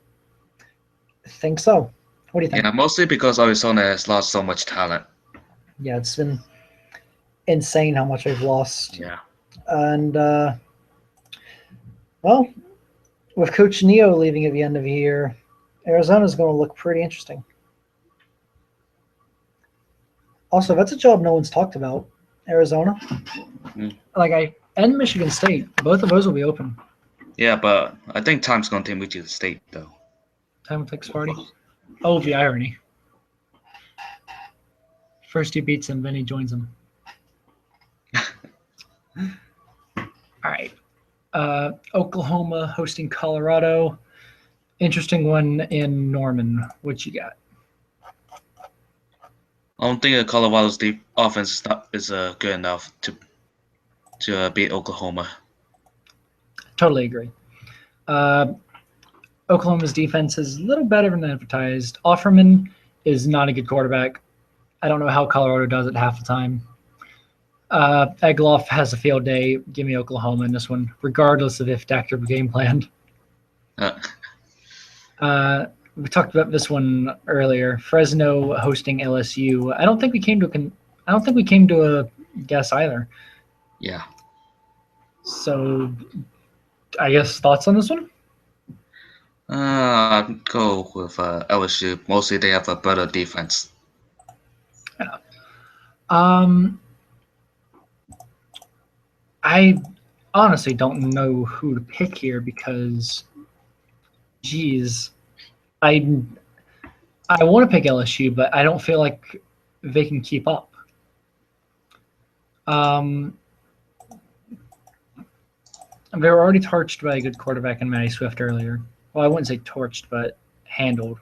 S1: I think so. What do you think?
S2: Yeah, mostly because Arizona has lost so much talent.
S1: Yeah, it's been insane how much they've lost.
S2: Yeah.
S1: And, well, with Coach Neo leaving at the end of the year, Arizona's going to look pretty interesting. Also, that's a job no one's talked about. Arizona. And Michigan State. Both of those will be open.
S2: Yeah, but I think time's gonna take Michigan State though.
S1: Time picks party. Oh, the irony. First he beats him, then he joins him. All right. Oklahoma hosting Colorado. Interesting one in Norman. What you got?
S2: I don't think Colorado's offense is good enough to beat Oklahoma.
S1: Totally agree. Oklahoma's defense is a little better than advertised. Offerman is not a good quarterback. I don't know how Colorado does it half the time. Egloff has a field day. Give me Oklahoma in this one, regardless of if Dak game planned. We talked about this one earlier. Fresno hosting LSU. I don't think we came to a guess either.
S2: Yeah.
S1: So, I guess thoughts on this one?
S2: I'd go with LSU. Mostly they have a better defense.
S1: Yeah. I honestly don't know who to pick here because, geez, I want to pick LSU, but I don't feel like they can keep up. They were already torched by a good quarterback in Matty Swift earlier. Well, I wouldn't say torched, but handled.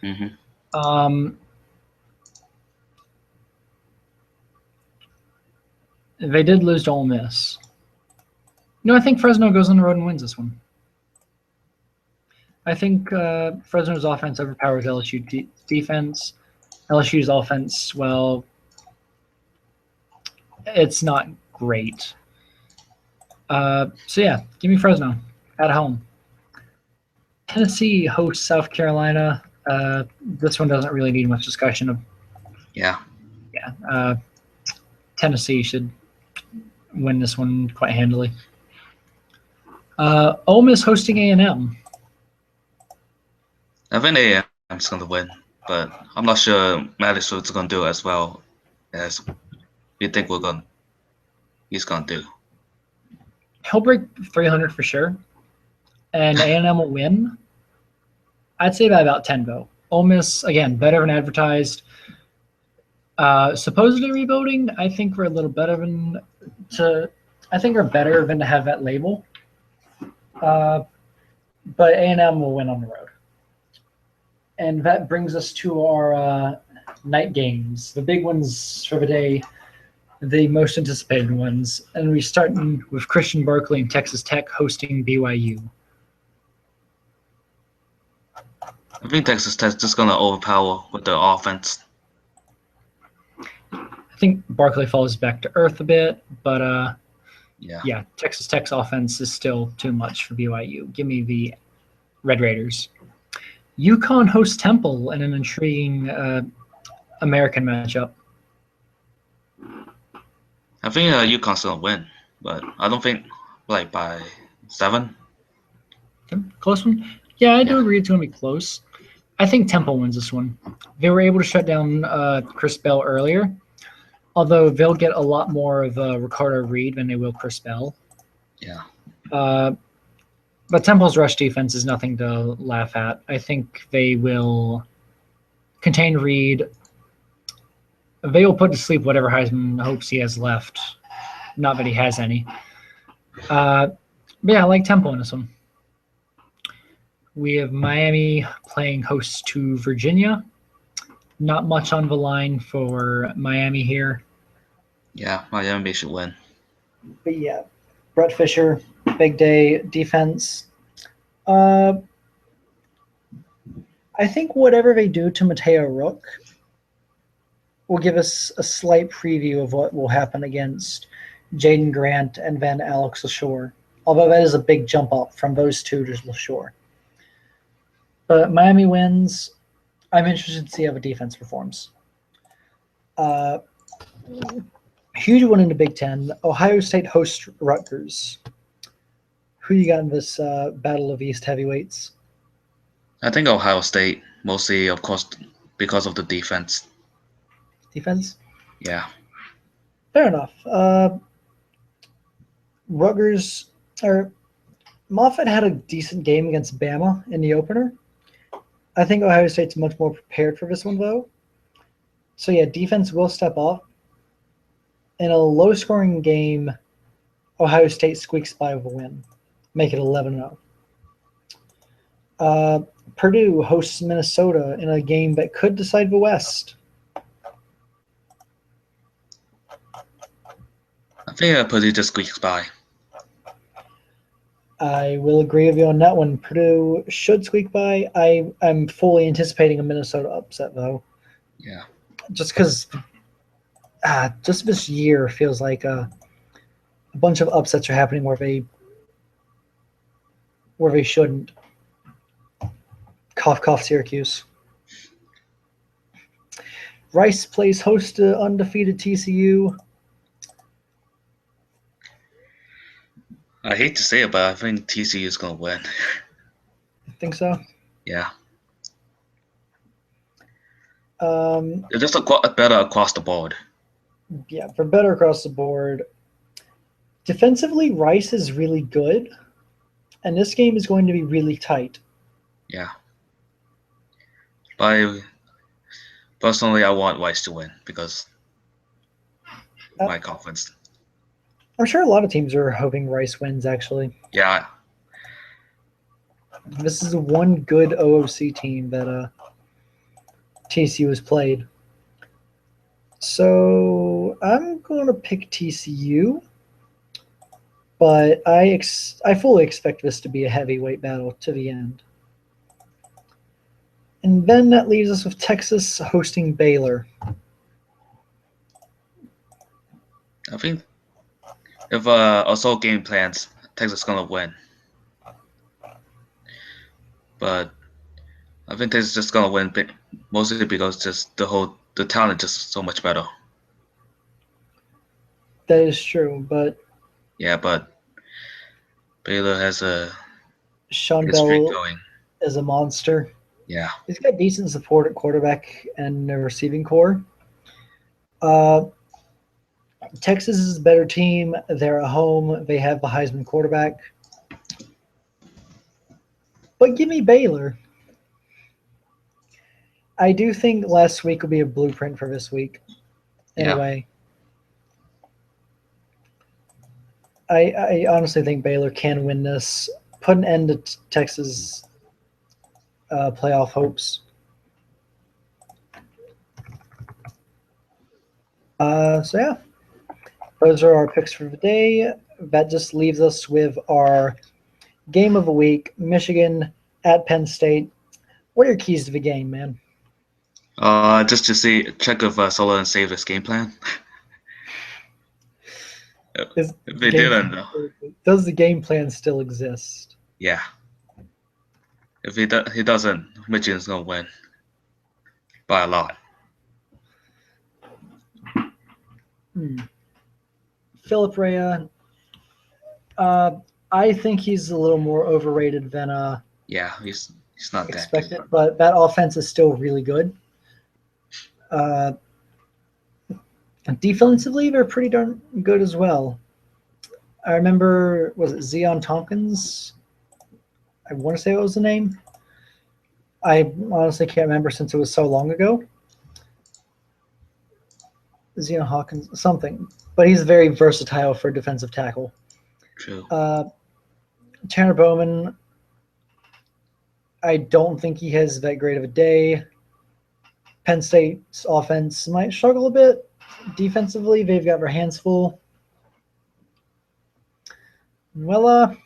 S2: Mm-hmm.
S1: They did lose to Ole Miss. No, I think Fresno goes on the road and wins this one. I think Fresno's offense overpowers LSU defense. LSU's offense, well, it's not great. So, yeah, give me Fresno at home. Tennessee hosts South Carolina. This one doesn't really need much discussion.
S2: Yeah.
S1: Tennessee should win this one quite handily. Ole Miss hosting A&M.
S2: I think A&M's going to win, but I'm not sure Madison's going to do as well as we think he's going to do.
S1: He'll break 300 for sure, and A&M will win. I'd say by about 10 though. Ole Miss, again, better than advertised. Supposedly rebuilding, I think we're a little better than to have that label. But A&M will win on the road. And that brings us to our night games, the big ones for the day, the most anticipated ones. And we're starting with Christian Berkeley and Texas Tech hosting BYU.
S2: I think Texas Tech's just going to overpower with their offense.
S1: I think Barkley falls back to earth a bit, but
S2: yeah,
S1: Texas Tech's offense is still too much for BYU. Give me the Red Raiders. UConn hosts Temple in an intriguing American matchup.
S2: I think UConn's gonna win, but I don't think like by 7.
S1: Close one? Yeah, I do
S2: Yeah.
S1: agree it's going to be close. I think Temple wins this one. They were able to shut down Chris Bell earlier, although they'll get a lot more of Ricardo Reed than they will Chris Bell.
S2: Yeah.
S1: But Temple's rush defense is nothing to laugh at. I think they will contain Reed. They will put to sleep whatever Heisman hopes he has left. Not that he has any. But yeah, I like Temple in this one. We have Miami playing host to Virginia. Not much on the line for Miami here.
S2: Yeah, Miami should win.
S1: But yeah, Brett Fisher, big day defense. I think whatever they do to Mateo Rook will give us a slight preview of what will happen against Jaden Grant and then Alex LaShore. Although that is a big jump up from those two to LaShore. But Miami wins. I'm interested to see how the defense performs. Huge one in the Big Ten. Ohio State hosts Rutgers. Who you got in this battle of East heavyweights?
S2: I think Ohio State, mostly, of course, because of the defense.
S1: Defense?
S2: Yeah.
S1: Fair enough. Rutgers, or Moffitt had a decent game against Bama in the opener. I think Ohio State's much more prepared for this one, though. So, yeah, defense will step up. In a low-scoring game, Ohio State squeaks by with a win. Make it 11-0. Purdue hosts Minnesota in a game that could decide the West.
S2: I think Purdue just squeaks by.
S1: I will agree with you on that one. Purdue should squeak by. I'm fully anticipating a Minnesota upset, though.
S2: Yeah.
S1: Just because just this year feels like a bunch of upsets are happening where they shouldn't. Cough, cough, Syracuse. Rice plays host to undefeated TCU.
S2: I hate to say it, but I think TCU is going to win.
S1: I think so.
S2: Yeah.
S1: They're
S2: just better across the board.
S1: Yeah, for better across the board. Defensively, Rice is really good, and this game is going to be really tight.
S2: Yeah. Personally, I want Rice to win because my confidence.
S1: I'm sure a lot of teams are hoping Rice wins, actually.
S2: Yeah.
S1: This is one good OOC team that TCU has played. So I'm going to pick TCU, but I fully expect this to be a heavyweight battle to the end. And then that leaves us with Texas hosting Baylor.
S2: I think if also game plans, Texas is going to win. But I think Texas is just going to win mostly because just the talent is just so much better.
S1: That is true, but
S2: yeah, but Baylor has a
S1: Sean
S2: history
S1: Bell
S2: going.
S1: is a monster.
S2: Yeah.
S1: He's got decent support at quarterback and a receiving core. Texas is a better team. They're at home. They have the Heisman quarterback. But give me Baylor. I do think last week will be a blueprint for this week. Anyway. I honestly think Baylor can win this. Put an end to Texas playoff hopes. So yeah, those are our picks for the day. That just leaves us with our game of the week: Michigan at Penn State. What are your keys to the game, man?
S2: Just to check if Solo and save this game plan. If they didn't, though.
S1: Does the game plan still exist?
S2: Yeah. If he doesn't, Michigan's gonna win by a lot.
S1: Philip Rhea. I think he's a little more overrated than
S2: Yeah, he's not that
S1: expected,
S2: good.
S1: but that offense is still really good. Defensively, they're pretty darn good as well. I remember, was it Zion Tompkins? I want to say what was the name. I honestly can't remember since it was so long ago. Zion Hawkins, something. But he's very versatile for defensive tackle.
S2: True.
S1: Tanner Bowman, I don't think he has that great of a day. Penn State's offense might struggle a bit. Defensively, they've got their hands full. Well,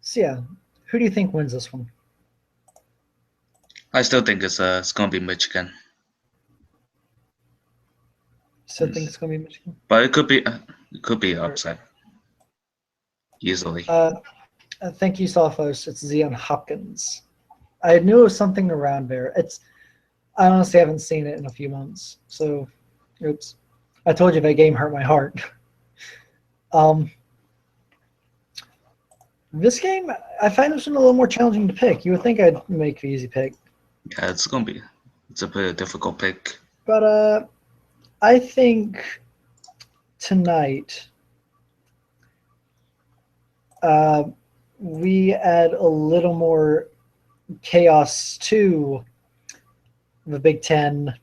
S1: so yeah, who do you think wins this one?
S2: I still think it's going to be Michigan.
S1: Still think it's going to be Michigan?
S2: But it could be upset. Easily.
S1: Thank you, Sophos. It's Zion Hopkins. I knew it was something around there. I honestly haven't seen it in a few months. So, oops. I told you that game hurt my heart. This game, I find this one a little more challenging to pick. You would think I'd make the easy pick.
S2: Yeah, it's a pretty difficult pick.
S1: But I think tonight we add a little more chaos to the Big Ten.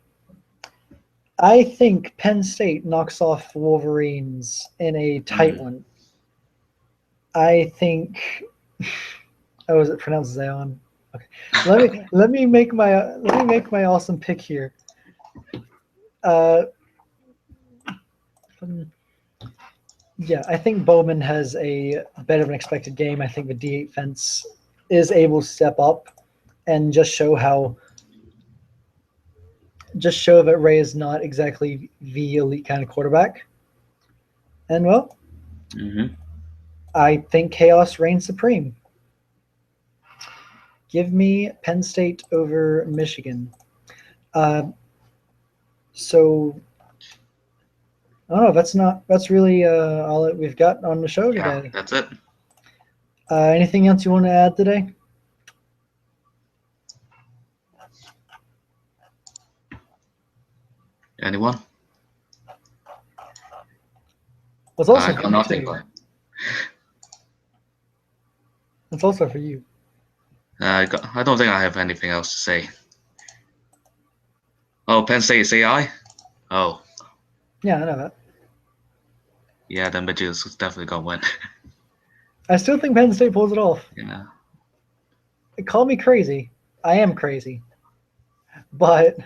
S1: I think Penn State knocks off Wolverines in a tight one. I think. Oh, is it pronounced Zion? Okay. Let me make my awesome pick here. Yeah, I think Bowman has a better than expected game. I think the D8 fence is able to step up and just show that Ray is not exactly the elite kind of quarterback. And well, I think chaos reigns supreme. Give me Penn State over Michigan. So, oh, that's really all that we've got on the show today.
S2: Yeah, that's it.
S1: Anything else you want to add today?
S2: Anyone?
S1: It's also
S2: I got nothing.
S1: It's also for you.
S2: I don't think I have anything else to say. Oh, Penn State is AI? Oh.
S1: Yeah, I know that.
S2: Yeah, then Michigan's definitely gonna win.
S1: I still think Penn State pulls it off.
S2: Yeah.
S1: Call me crazy. I am crazy. But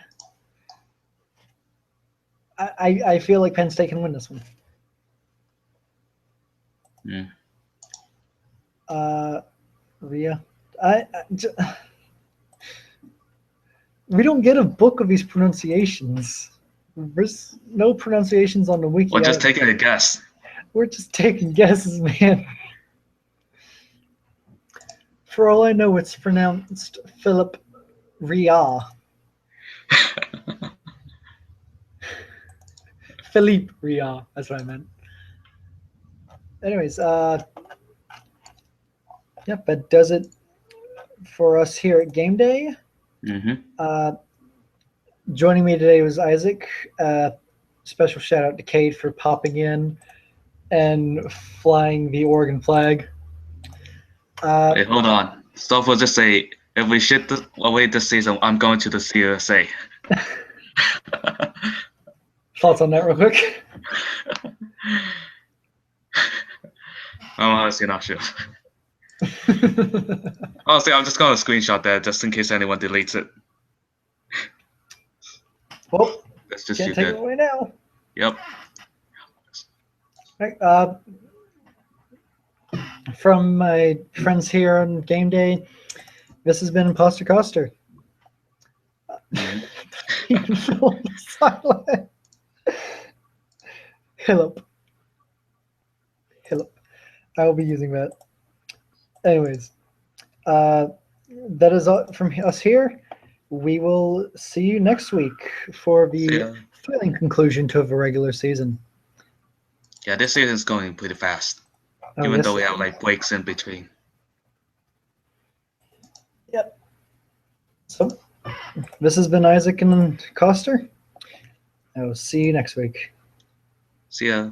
S1: I feel like Penn State can win this one. Rhea, we don't get a book of these pronunciations. There's no pronunciations on the wiki.
S2: We're just taking a guess.
S1: We're just taking guesses, man. For all I know, it's pronounced Philip Rhea. Philippe Rhea. That's what I meant. Anyways, yep, that does it for us here at Game Day. Joining me today was Isaac. Special shout out to Kate for popping in and flying the Oregon flag.
S2: Wait, hold on. Stoph will just say, if we shit away this season, I'm going to the CUSA.
S1: Thoughts on that real quick?
S2: I'm honestly not sure. Honestly, I'm just going to screenshot that just in case anyone deletes it.
S1: Well,
S2: that's just
S1: can't take it away now.
S2: Yep.
S1: Right, from my friends here on Game Day, this has been Imposter Coster. Silent. Hillip. I will be using that. Anyways, that is all from us here. We will see you next week for the thrilling conclusion to a regular season.
S2: Yeah, this season is going pretty fast,
S1: Oh,
S2: even
S1: yes,
S2: though we
S1: it
S2: have
S1: is.
S2: like breaks in between.
S1: Yep. So, this has been Isaac and Coster. I will see you next week.
S2: See ya.